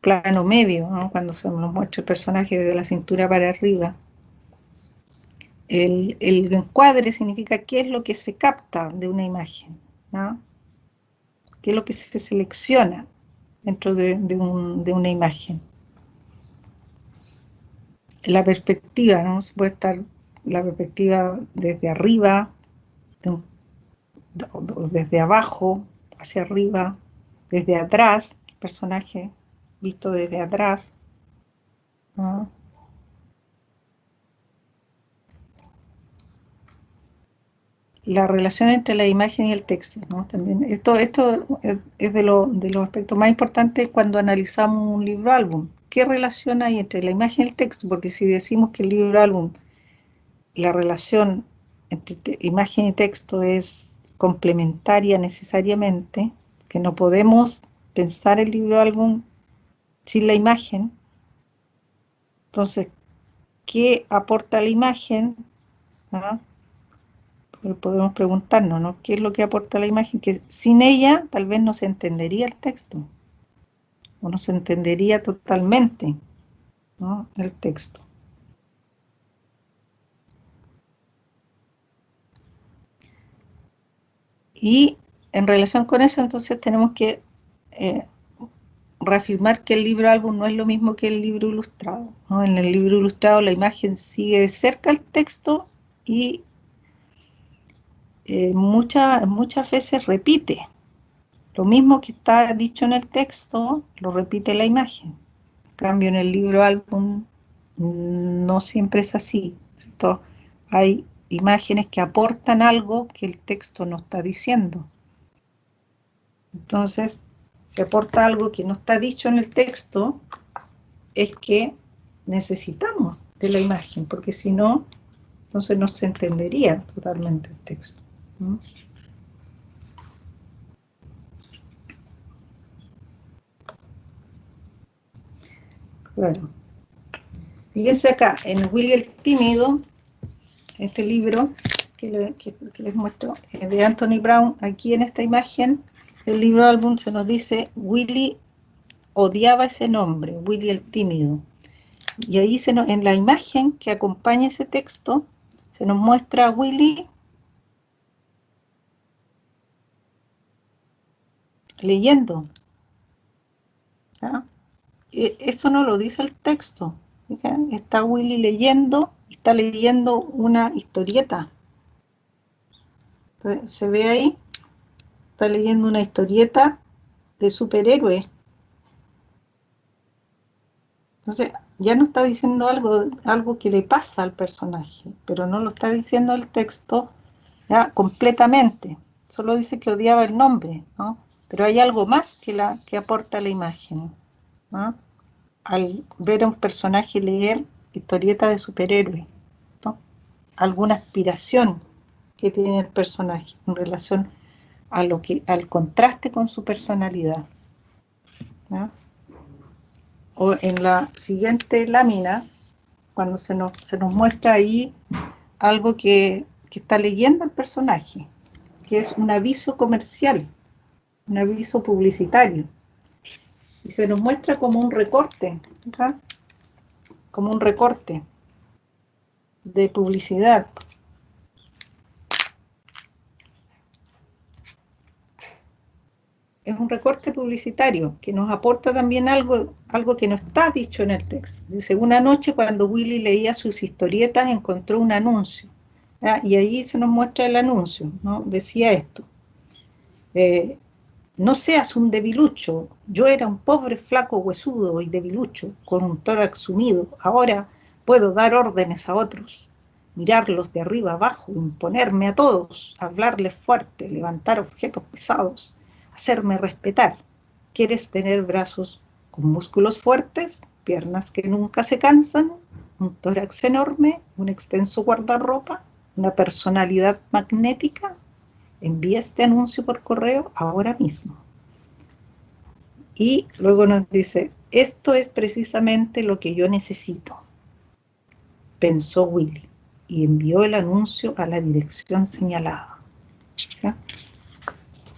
S1: plano medio, ¿no? Cuando se nos muestra el personaje desde la cintura para arriba. El encuadre significa qué es lo que se capta de una imagen, ¿no? Qué es lo que se selecciona dentro de una imagen. La perspectiva, ¿no? Se puede estar la perspectiva desde arriba, desde abajo, hacia arriba, desde atrás, el personaje visto desde atrás, ¿no? La relación entre la imagen y el texto, ¿no? También esto es de los aspectos más importantes cuando analizamos un libro álbum. ¿Qué relación hay entre la imagen y el texto? Porque si decimos que el libro álbum, la relación entre imagen y texto es complementaria necesariamente, que no podemos pensar el libro álbum sin la imagen, entonces, ¿qué aporta la imagen? ¿Ah? Podemos preguntarnos, ¿no? ¿Qué es lo que aporta la imagen? Que sin ella tal vez no se entendería el texto, o no se entendería totalmente, ¿no? El texto. Y en relación con eso, entonces tenemos que reafirmar que el libro álbum no es lo mismo que el libro ilustrado, ¿no? En el libro ilustrado la imagen sigue de cerca el texto y muchas veces repite. Lo mismo que está dicho en el texto, lo repite la imagen. En cambio, en el libro álbum no siempre es así, ¿cierto? Hay imágenes que aportan algo que el texto no está diciendo. Entonces, si aporta algo que no está dicho en el texto, es que necesitamos de la imagen, porque si no, Entonces no se entendería totalmente el texto. ¿Mm? Claro. Fíjense acá, en Willy el Tímido, este libro que les muestro, de Anthony Brown, aquí en esta imagen, el libro álbum se nos dice, Willy odiaba ese nombre, Willy el Tímido. Y ahí en la imagen que acompaña ese texto, se nos muestra a Willy leyendo. ¿Ah? Eso no lo dice el texto. Fíjense, está Willy leyendo, está leyendo una historieta. Entonces, se ve ahí, está leyendo una historieta de superhéroe. Entonces, ya no está diciendo algo que le pasa al personaje, pero no lo está diciendo el texto ya completamente. Solo dice que odiaba el nombre, ¿no? Pero hay algo más que aporta la imagen, ¿no? Al ver a un personaje leer historieta de superhéroe, ¿no? Alguna aspiración que tiene el personaje en relación al contraste con su personalidad, ¿no? O en la siguiente lámina, cuando se nos muestra ahí algo que está leyendo el personaje, que es un aviso comercial, un aviso publicitario, y se nos muestra como un recorte, ¿verdad? Como un recorte de publicidad. Es un recorte publicitario que nos aporta también algo que no está dicho en el texto. Dice, una noche cuando Willy leía sus historietas encontró un anuncio, ¿ya? Y ahí se nos muestra el anuncio, ¿no? Decía esto, no seas un debilucho, yo era un pobre flaco huesudo y debilucho, con un tórax sumido, ahora puedo dar órdenes a otros, mirarlos de arriba abajo, imponerme a todos, hablarles fuerte, levantar objetos pesados, hacerme respetar. ¿Quieres tener brazos con músculos fuertes, piernas que nunca se cansan, un tórax enorme, un extenso guardarropa, una personalidad magnética? Envía este anuncio por correo ahora mismo. Y luego nos dice, esto es precisamente lo que yo necesito, pensó Willy, y envió el anuncio a la dirección señalada. ¿Ya?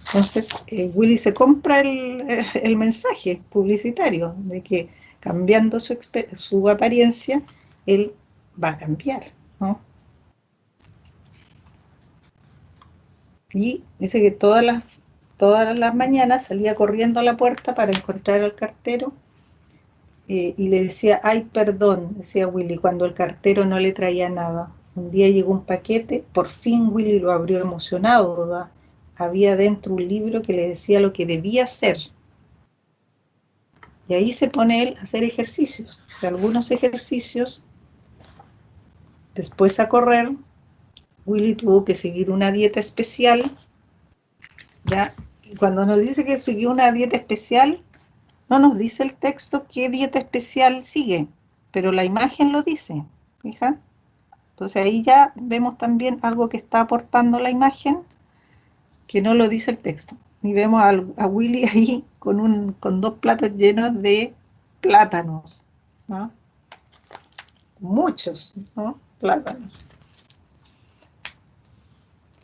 S1: Entonces, Willy se compra el mensaje publicitario de que cambiando su apariencia, él va a cambiar, ¿no? Y dice que todas las mañanas salía corriendo a la puerta para encontrar al cartero, y le decía, ay, perdón, decía Willy, cuando el cartero no le traía nada. Un día llegó un paquete, por fin Willy lo abrió emocionado, ¿verdad? Había dentro un libro que le decía lo que debía hacer. Y ahí se pone él a hacer ejercicios. O sea, algunos ejercicios, después a correr, Willy tuvo que seguir una dieta especial, ¿ya? Y cuando nos dice que siguió una dieta especial, no nos dice el texto qué dieta especial sigue, pero la imagen lo dice, ¿fijan? Entonces ahí ya vemos también algo que está aportando la imagen que no lo dice el texto. Y vemos a Willy ahí con 2 platos llenos de plátanos, ¿no? Muchos, ¿no? Plátanos.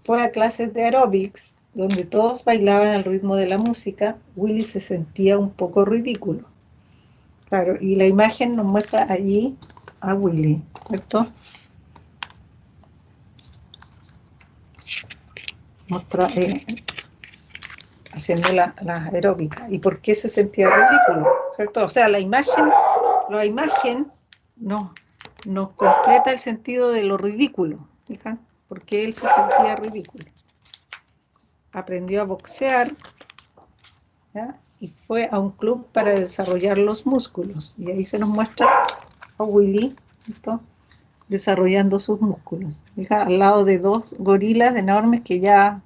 S1: Fue a clases de aeróbics, donde todos bailaban al ritmo de la música. Willy se sentía un poco ridículo. Claro, y la imagen nos muestra allí a Willy, ¿cierto? Muestra, haciendo la aeróbica. ¿Y por qué se sentía ridículo? ¿Cierto? O sea, la imagen nos completa el sentido de lo ridículo, ¿fijan? Porque él se sentía ridículo. Aprendió a boxear, ¿ya? Y fue a un club para desarrollar los músculos. Y ahí se nos muestra a Willy, ¿cierto? Desarrollando sus músculos, ¿fija? Al lado de 2 gorilas enormes que ya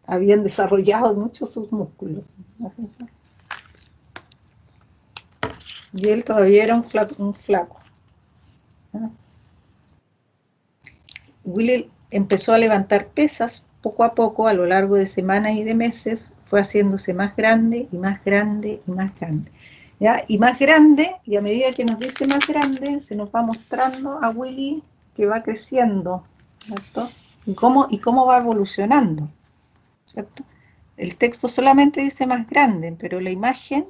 S1: habían desarrollado mucho sus músculos. Y él todavía era un flaco. ¿No? Willy empezó a levantar pesas poco a poco, a lo largo de semanas y de meses, fue haciéndose más grande y más grande y más grande. ¿Ya? Y más grande, y a medida que nos dice más grande, se nos va mostrando a Willy que va creciendo, ¿cierto? Y cómo va evolucionando, ¿cierto? El texto solamente dice más grande, pero la imagen,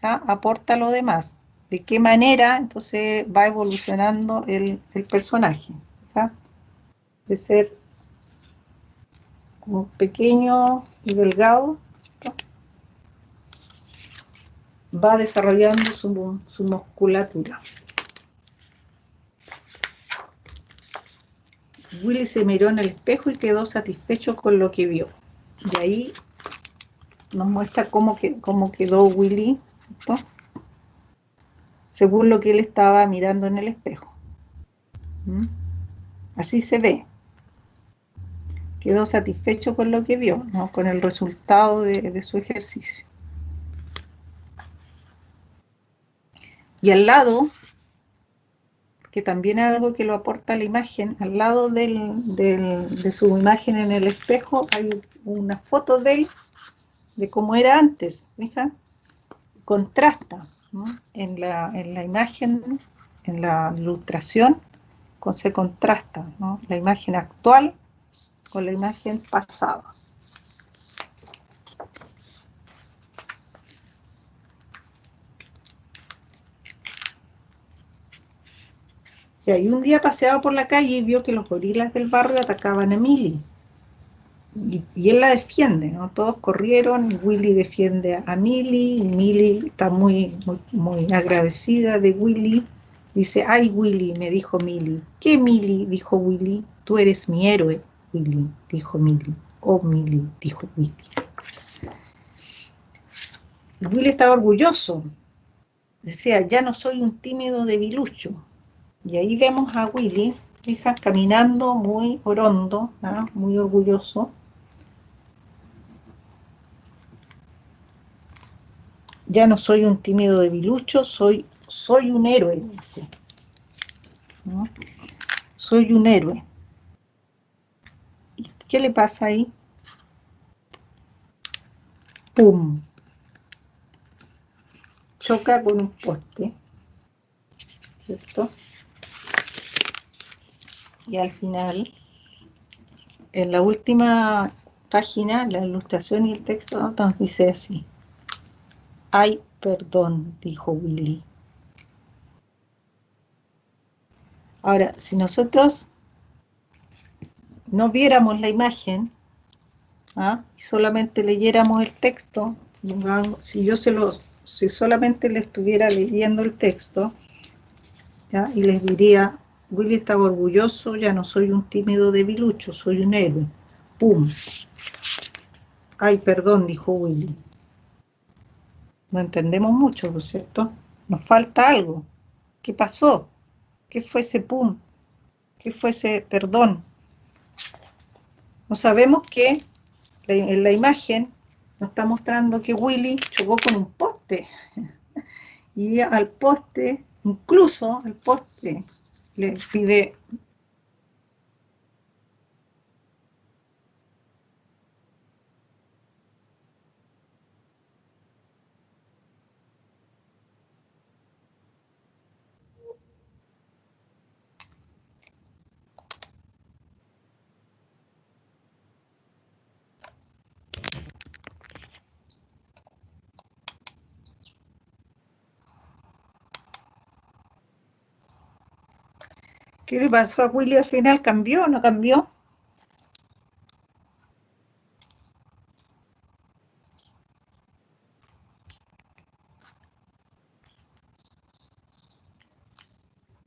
S1: ¿ya?, aporta lo demás. De qué manera entonces va evolucionando el personaje, ¿ya? De ser como pequeño y delgado, ¿no?, va desarrollando su musculatura. Willy se miró en el espejo y quedó satisfecho con lo que vio. Y ahí nos muestra cómo quedó Willy, ¿no?, según lo que él estaba mirando en el espejo. ¿Mm? Así se ve. Quedó satisfecho con lo que vio, ¿no?, con el resultado de su ejercicio. Y al lado, que también es algo que lo aporta la imagen, al lado de su imagen en el espejo hay una foto de él, de cómo era antes, fija, contrasta, ¿no?, en la imagen, en la ilustración, se contrasta, ¿no?, la imagen actual con la imagen pasada. Y ahí un día paseaba por la calle y vio que los gorilas del barrio atacaban a Millie. Y él la defiende, ¿no? Todos corrieron, y Willy defiende a Millie, y Millie está muy, muy, muy agradecida de Willy. Dice, ay Willy, me dijo Millie. ¿Qué Millie?, dijo Willy. Tú eres mi héroe, Willy, dijo Millie. Oh Millie, dijo Willy. Y Willy estaba orgulloso. Decía, ya no soy un tímido debilucho. Y ahí vemos a Willy, fija, caminando muy orondo, ¿no?, muy orgulloso. Ya no soy un tímido debilucho, soy un héroe, dice, ¿no? Soy un héroe. ¿Y qué le pasa ahí? ¡Pum! Choca con un poste, ¿cierto? Y al final, en la última página, la ilustración y el texto nos dice así. Ay, perdón, dijo Willy. Ahora, si nosotros no viéramos la imagen, ¿ah?, y solamente leyéramos el texto, si solamente le estuviera leyendo el texto, ¿ya?, y les diría, Willy estaba orgulloso, ya no soy un tímido debilucho, soy un héroe. ¡Pum! Ay, perdón, dijo Willy. No entendemos mucho, ¿no es cierto? Nos falta algo. ¿Qué pasó? ¿Qué fue ese pum? ¿Qué fue ese perdón? No sabemos que en la imagen nos está mostrando que Willy chocó con un poste. Y al poste, incluso al poste, le pide... ¿Qué le pasó a Willy al final? ¿Cambió o no cambió?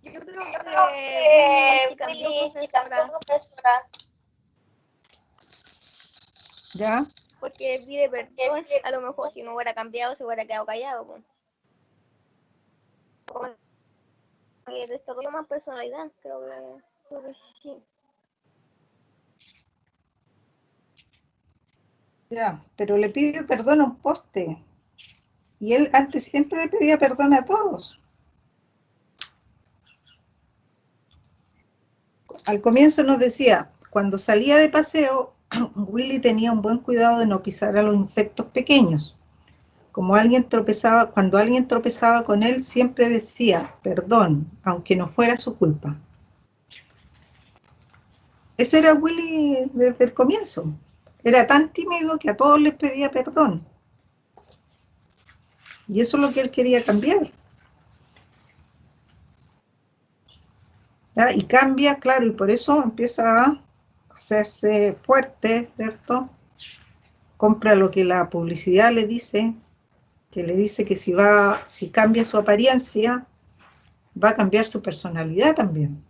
S2: Yo creo que Willy sí cambió, profesora,
S1: ¿Ya?
S2: porque pide perdón. A lo mejor si no hubiera cambiado se hubiera quedado callado, pues. Como que desarrolló más personalidad, creo que sí.
S1: Ya, pero le pide perdón a un poste. Y él antes siempre le pedía perdón a todos. al comienzo nos decía, cuando salía de paseo, Willy tenía un buen cuidado de no pisar a los insectos pequeños. Como cuando alguien tropezaba con él, siempre decía, perdón, aunque no fuera su culpa. Ese era Willy desde el comienzo. Era tan tímido que a todos les pedía perdón. Y eso es lo que él quería cambiar. ¿Ya? Y cambia, claro, y por eso empieza a hacerse fuerte, ¿cierto? Compra lo que la publicidad le dice, que le dice que si cambia su apariencia, va a cambiar su personalidad también.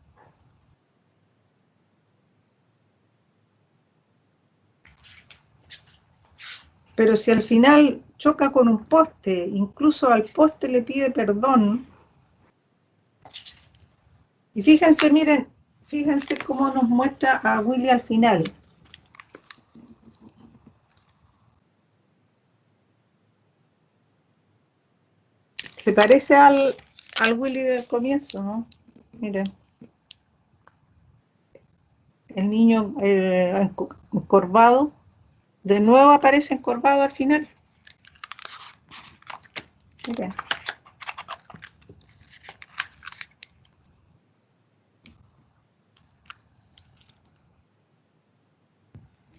S1: Pero si al final choca con un poste, incluso al poste le pide perdón, y fíjense, miren, fíjense cómo nos muestra a Willy al final. Se parece al Willy del comienzo, ¿no? Miren. El niño encorvado, de nuevo aparece encorvado al final. Miren.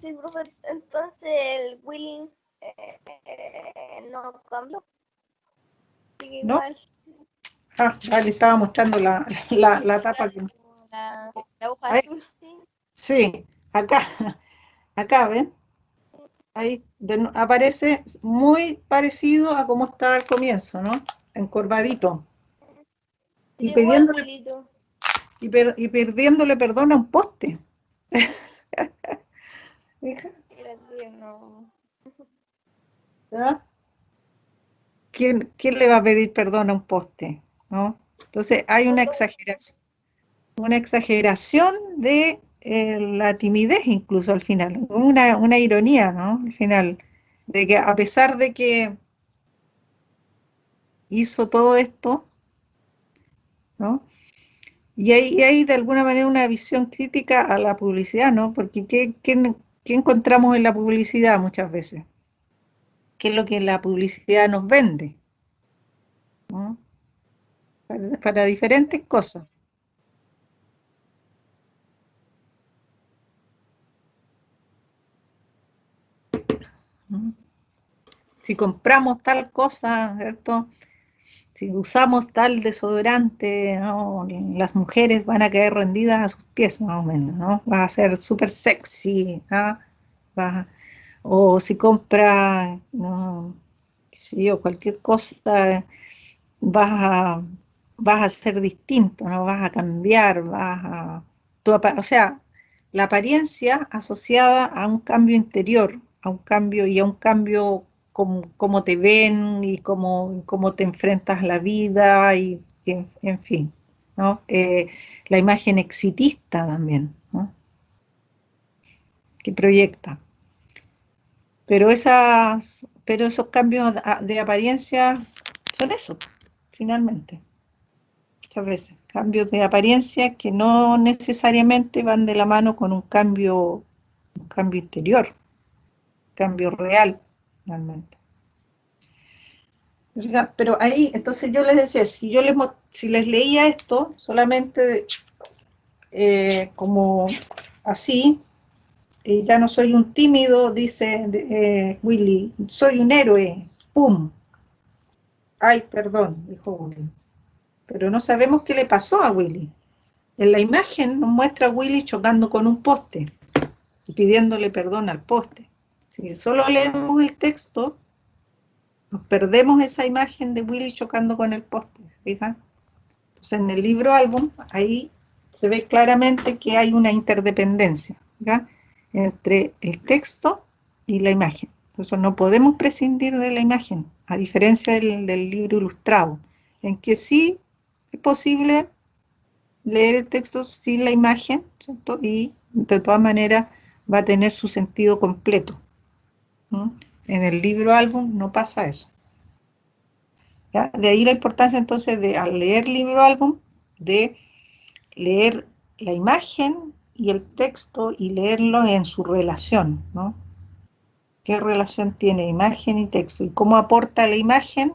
S2: Sí, profe, entonces el Willy no cambió. Sigue
S1: ¿No?
S2: igual.
S1: Le estaba mostrando la tapa.
S2: La hoja
S1: Ahí,
S2: azul, sí.
S1: sí, acá, ¿ven? Ahí aparece muy parecido a como estaba al comienzo, ¿no? Encorvadito. Y
S2: Igual,
S1: pidiéndole,
S2: Wilito.
S1: y pidiéndole perdón a un poste. Hija,
S2: Era que no.
S1: ¿ya? ¿Quién le va a pedir perdón a un poste? ¿No? Entonces hay una exageración de la timidez incluso al final, una ironía, ¿no? Al final, de que a pesar de que hizo todo esto, ¿no? Y hay de alguna manera una visión crítica a la publicidad, ¿no? Porque ¿qué encontramos en la publicidad muchas veces? ¿Qué es lo que la publicidad nos vende? ¿No? Para diferentes cosas. ¿No? Si compramos tal cosa, ¿cierto? Si usamos tal desodorante, ¿no? Las mujeres van a caer rendidas a sus pies, más o menos, ¿no? Va a ser súper sexy, ¿no? O si compra, no, qué sé yo, cualquier cosa, vas a, vas a ser distinto, ¿no? Vas a cambiar, o sea, la apariencia asociada a un cambio interior, a un cambio y a un cambio como te ven y cómo te enfrentas a la vida y en fin, ¿no? La imagen exitista también, ¿no? Que proyecta. Pero esos cambios de apariencia son eso, finalmente. Muchas veces. Cambios de apariencia que no necesariamente van de la mano con un cambio interior, un cambio real, finalmente. Pero ahí, entonces yo les decía, si les leía esto solamente como así, ya no soy un tímido, dice Willy, soy un héroe, ¡pum! Ay, perdón, dijo Willy. Pero no sabemos qué le pasó a Willy. En la imagen nos muestra a Willy chocando con un poste y pidiéndole perdón al poste. Si solo leemos el texto, nos perdemos esa imagen de Willy chocando con el poste, ¿se fijan? Entonces en el libro álbum, ahí se ve claramente que hay una interdependencia, ¿ya? Entre el texto y la imagen. Entonces no podemos prescindir de la imagen, a diferencia del libro ilustrado, en que sí es posible leer el texto sin la imagen, ¿cierto? Y de todas maneras va a tener su sentido completo, ¿no? En el libro álbum no pasa eso, ¿ya? De ahí la importancia entonces de al leer libro álbum, de leer la imagen y el texto y leerlos en su relación, ¿no? ¿Qué relación tiene imagen y texto? Y cómo aporta la imagen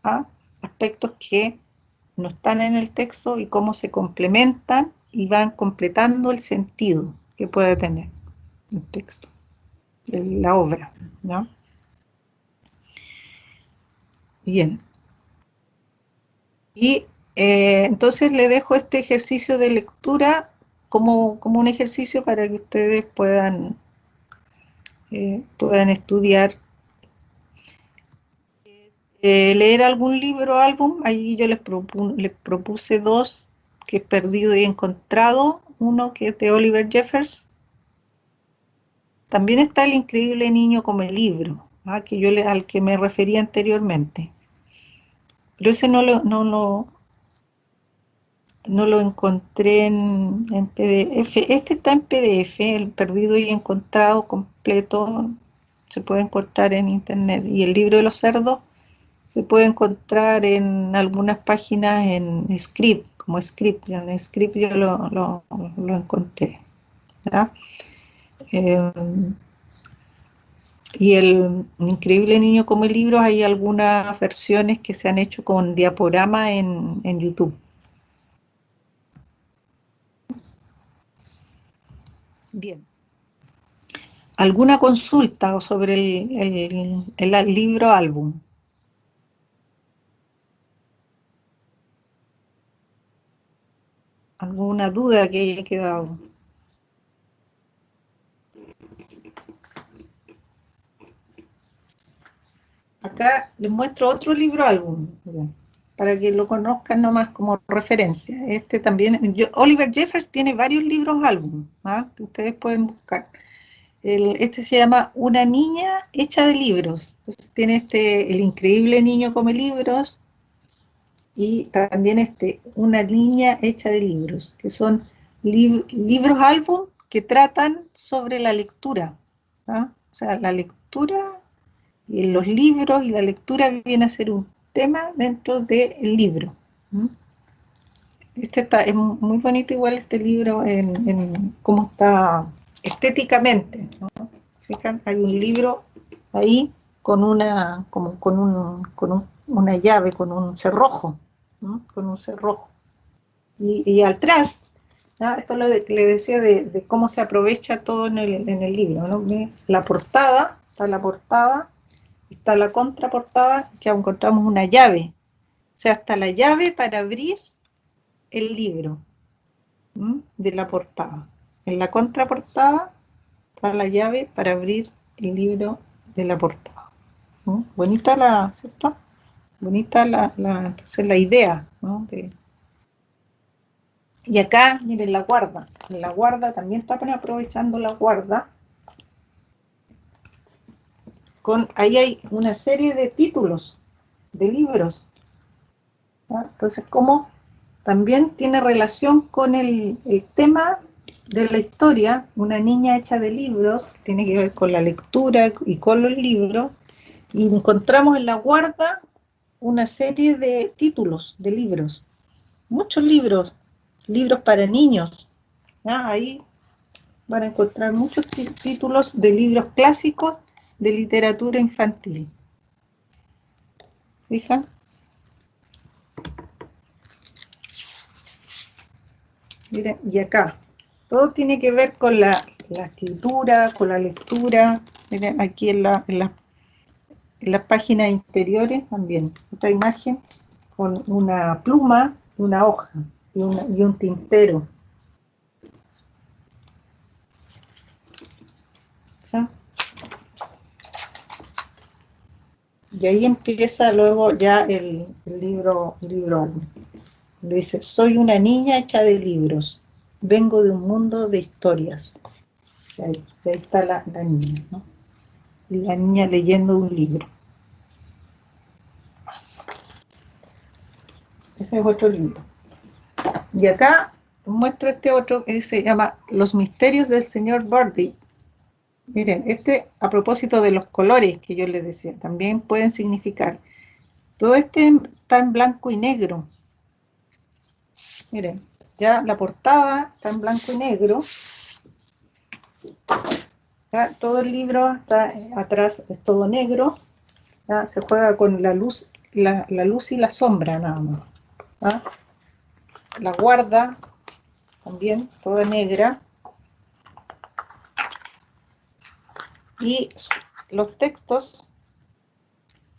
S1: a aspectos que no están en el texto y cómo se complementan y van completando el sentido que puede tener el texto, la obra, ¿no? Bien. Y entonces le dejo este ejercicio de lectura como un ejercicio para que ustedes puedan estudiar. Leer algún libro o álbum, ahí yo les propuse dos, que he perdido y encontrado, uno que es de Oliver Jeffers. También está El increíble niño come libro, que al que me refería anteriormente. Pero ese no lo encontré en PDF. Este está en PDF, el perdido y encontrado completo, se puede encontrar en internet. Y el libro de los cerdos se puede encontrar en algunas páginas en Script, como Script. En Script yo lo encontré, ¿ya? Y el increíble niño come libros, hay algunas versiones que se han hecho con diaporama en YouTube. Bien. ¿Alguna consulta sobre el libro álbum? ¿Alguna duda que haya quedado? Acá les muestro otro libro álbum, para que lo conozcan nomás como referencia. Este también, Oliver Jeffers tiene varios libros álbum, que ustedes pueden buscar. Este se llama Una niña hecha de libros. Entonces tiene El increíble niño come libros, y también Una niña hecha de libros, que son libros álbum que tratan sobre la lectura, O sea, la lectura y los libros y la lectura viene a ser un tema dentro del libro. Es muy bonito igual este libro en cómo está estéticamente, ¿no? Fijan, hay un libro ahí con una llave, con un cerrojo, ¿no? Con un cerrojo. Y atrás, ¿no? Esto es lo que le decía de cómo se aprovecha todo en el libro, ¿no? La portada, está la contraportada, que encontramos una llave. O sea, está la llave para abrir el libro, de la portada. En la contraportada está la llave para abrir el libro de la portada. Bonita ¿cierto? Bonita entonces la idea, ¿no? Y acá, miren, la guarda. En la guarda también están aprovechando la guarda. Ahí hay una serie de títulos de libros. Entonces, como también tiene relación con el tema de la historia, Una niña hecha de libros, que tiene que ver con la lectura y con los libros, y encontramos en la guarda una serie de títulos de libros, muchos libros para niños. Ahí van a encontrar muchos títulos de libros clásicos de literatura infantil. ¿Fijan? Miren, y acá, todo tiene que ver con la escritura, con la lectura. Miren, aquí en las páginas interiores también, otra imagen con una pluma, una hoja y un tintero. ¿Ya? Y ahí empieza luego ya el libro. Dice, soy una niña hecha de libros, vengo de un mundo de historias. Ahí está la niña, ¿no? Y la niña leyendo un libro. Ese es otro libro. Y acá muestro este otro que se llama Los misterios del señor Birdie. Miren, a propósito de los colores que yo les decía, también pueden significar. Todo está en blanco y negro. Miren, Ya la portada está en blanco y negro. ¿Ya? Todo el libro está atrás, es todo negro. ¿Ya? Se juega con la luz y la sombra nada más. ¿Ya? La guarda también, toda negra. Y los textos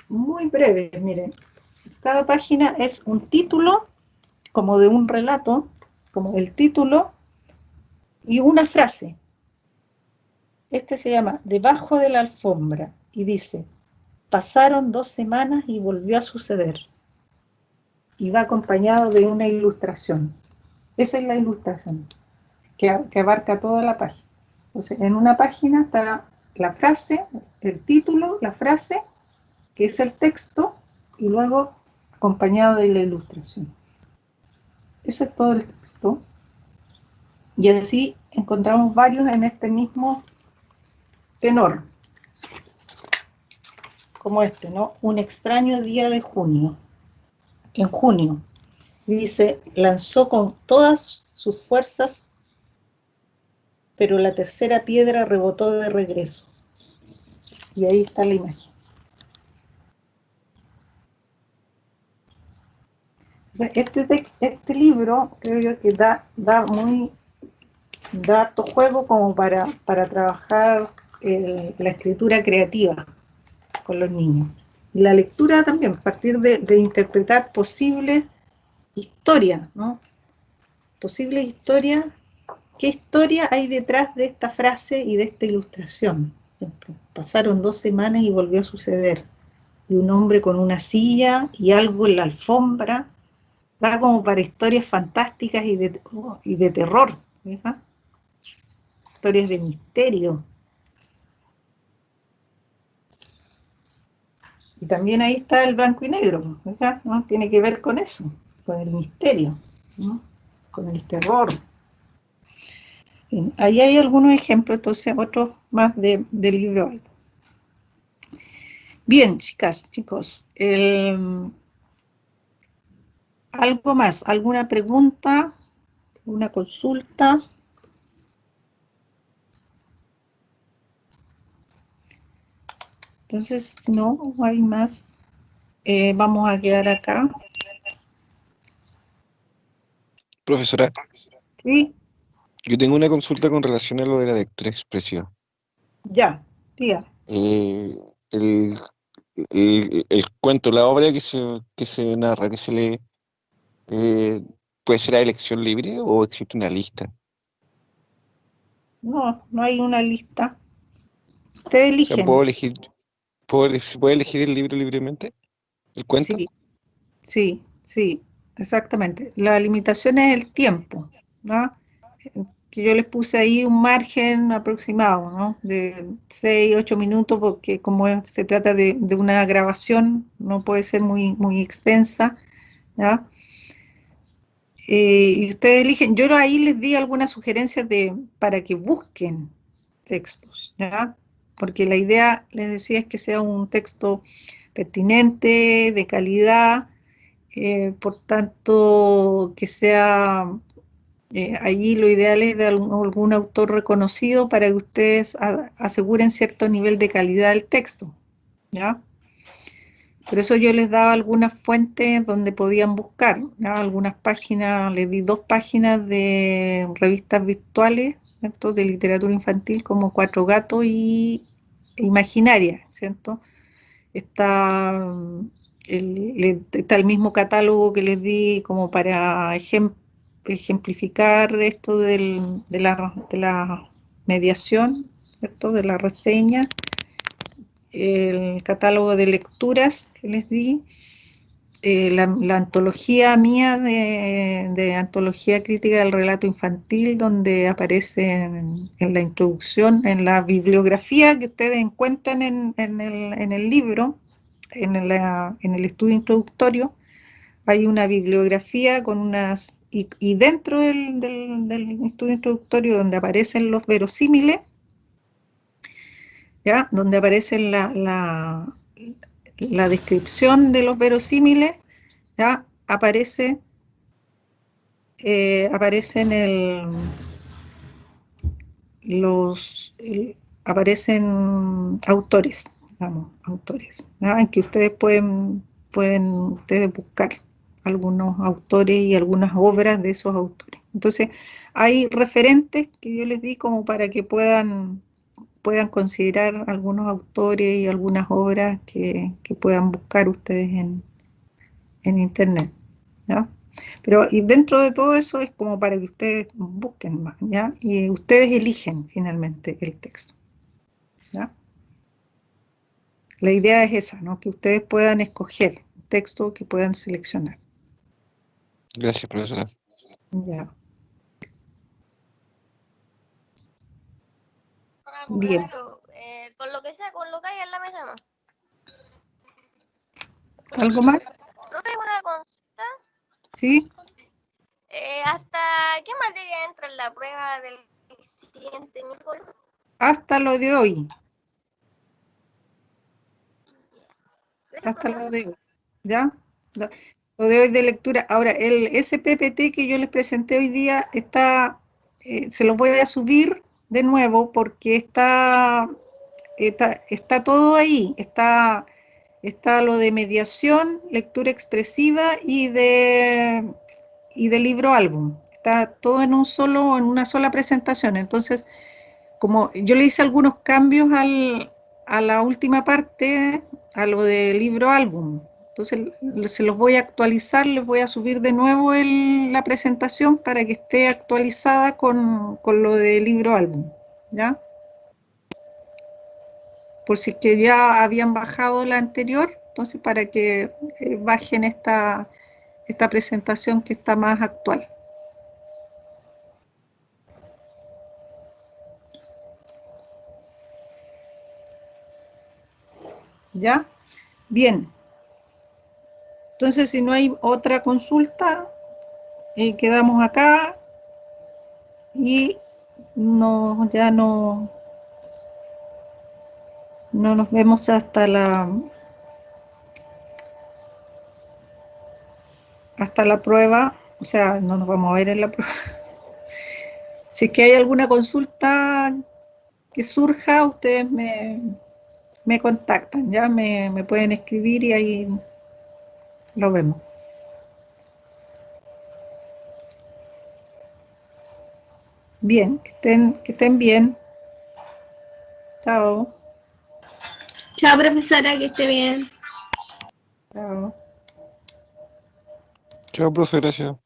S1: muy breves, miren. Cada página es un título, como de un relato, como el título, y una frase. Este se llama Debajo de la alfombra y dice: pasaron 2 semanas y volvió a suceder. Y va acompañado de una ilustración. Esa es la ilustración que abarca toda la página. Entonces, en una página está la frase, el título, la frase, que es el texto, y luego acompañado de la ilustración. Ese es todo el texto. Y así encontramos varios en este mismo tenor, como este, ¿no? Un extraño día de junio. En junio, dice, lanzó con todas sus fuerzas, pero la tercera piedra rebotó de regreso. Y ahí está la imagen. O sea, este libro creo yo que da harto juego como para trabajar la escritura creativa con los niños. Y la lectura también, a partir de interpretar posibles historias, ¿no? Posibles historias. ¿Qué historia hay detrás de esta frase y de esta ilustración? Por ejemplo, pasaron 2 semanas y volvió a suceder. Y un hombre con una silla y algo en la alfombra. Da como para historias fantásticas y de terror, ¿verdad? Historias de misterio. Y también ahí está el blanco y negro, ¿verdad? ¿No? Tiene que ver con eso, con el misterio, ¿no? Con el terror. Bien, ahí hay algunos ejemplos, entonces otros más del libro. Bien, chicas, chicos, ¿algo más? ¿Alguna pregunta? ¿Una consulta? Entonces, si no hay más, vamos a quedar acá.
S3: Profesora,
S1: Sí,
S3: yo tengo una consulta con relación a lo de la lectura expresiva.
S1: ya, diga.
S3: Eh, el, el cuento, la obra que se narra, que se lee, eh, ¿puede ser a elección libre o existe una lista?
S1: No, no hay una lista. Ustedes
S3: O sea, ¿puedo
S1: eligen.
S3: elegir, se puede elegir el libro libremente? ¿El cuento?
S1: Sí, sí, sí, exactamente. La limitación es el tiempo, ¿no? Que yo les puse ahí un margen aproximado, ¿no? De 6, 8 minutos, porque como se trata de una grabación, no puede ser muy extensa, ¿ya? Y ustedes eligen, yo ahí les di algunas sugerencias para que busquen textos, ¿ya? Porque la idea, les decía, es que sea un texto pertinente, de calidad, por tanto, que sea, allí lo ideal es de algún autor reconocido para que ustedes aseguren cierto nivel de calidad del texto, ¿ya? Por eso yo les daba algunas fuentes donde podían buscar, ¿ya? Algunas páginas, les di 2 páginas de revistas virtuales, ¿cierto? De literatura infantil como Cuatro Gatos y Imaginaria, ¿cierto? Está está el mismo catálogo que les di como para ejemplificar esto de la mediación, ¿cierto? De la reseña, el catálogo de lecturas que les di, la antología mía de antología crítica del relato infantil, donde aparece en la introducción, en la bibliografía que ustedes encuentran en el libro, en el estudio introductorio, hay una bibliografía con y dentro del estudio introductorio donde aparecen los verosímiles, ¿ya? Donde aparece la descripción de los verosímiles, ¿ya? Aparece aparecen aparecen autores, digamos, autores, ¿ya? En que ustedes pueden ustedes buscar algunos autores y algunas obras de esos autores. Entonces, hay referentes que yo les di como para que puedan considerar algunos autores y algunas obras que puedan buscar ustedes en internet, ¿ya? Pero y dentro de todo eso es como para que ustedes busquen más, ¿ya? Y ustedes eligen finalmente el texto, ¿ya? La idea es esa, ¿no? Que ustedes puedan escoger un texto que puedan seleccionar,
S3: Gracias, profesora.
S1: ¿ya? Bien.
S2: Con lo que sea, con lo que hay en la mesa más.
S1: ¿Algo más?
S2: Profe, una consulta.
S1: ¿Sí?
S2: ¿Hasta qué materia entra en la prueba del siguiente miércoles?
S1: Hasta lo de hoy,
S2: Gracias,
S1: hasta lo
S2: profesor.
S1: de hoy, ¿ya? Lo de hoy de lectura. Ahora, el SPPT que yo les presenté hoy día se los voy a subir de nuevo porque está todo ahí. Está lo de mediación, lectura expresiva y de libro álbum. Está todo en una sola presentación. Entonces, como yo le hice algunos cambios a la última parte, a lo del libro álbum. Entonces se los voy a actualizar, les voy a subir de nuevo la presentación para que esté actualizada con lo del libro álbum, ¿ya? Por si que ya habían bajado la anterior, entonces para que bajen esta presentación que está más actual. ¿Ya? Bien. Entonces, si no hay otra consulta, quedamos acá y ya no nos vemos hasta la prueba, o sea, no nos vamos a ver en la prueba. Si es que hay alguna consulta que surja, ustedes me contactan, ya me pueden escribir y ahí lo vemos. Bien, que estén bien. Chao.
S4: Chao, profesora, que esté bien.
S1: Chao.
S3: Chao, profe, gracias.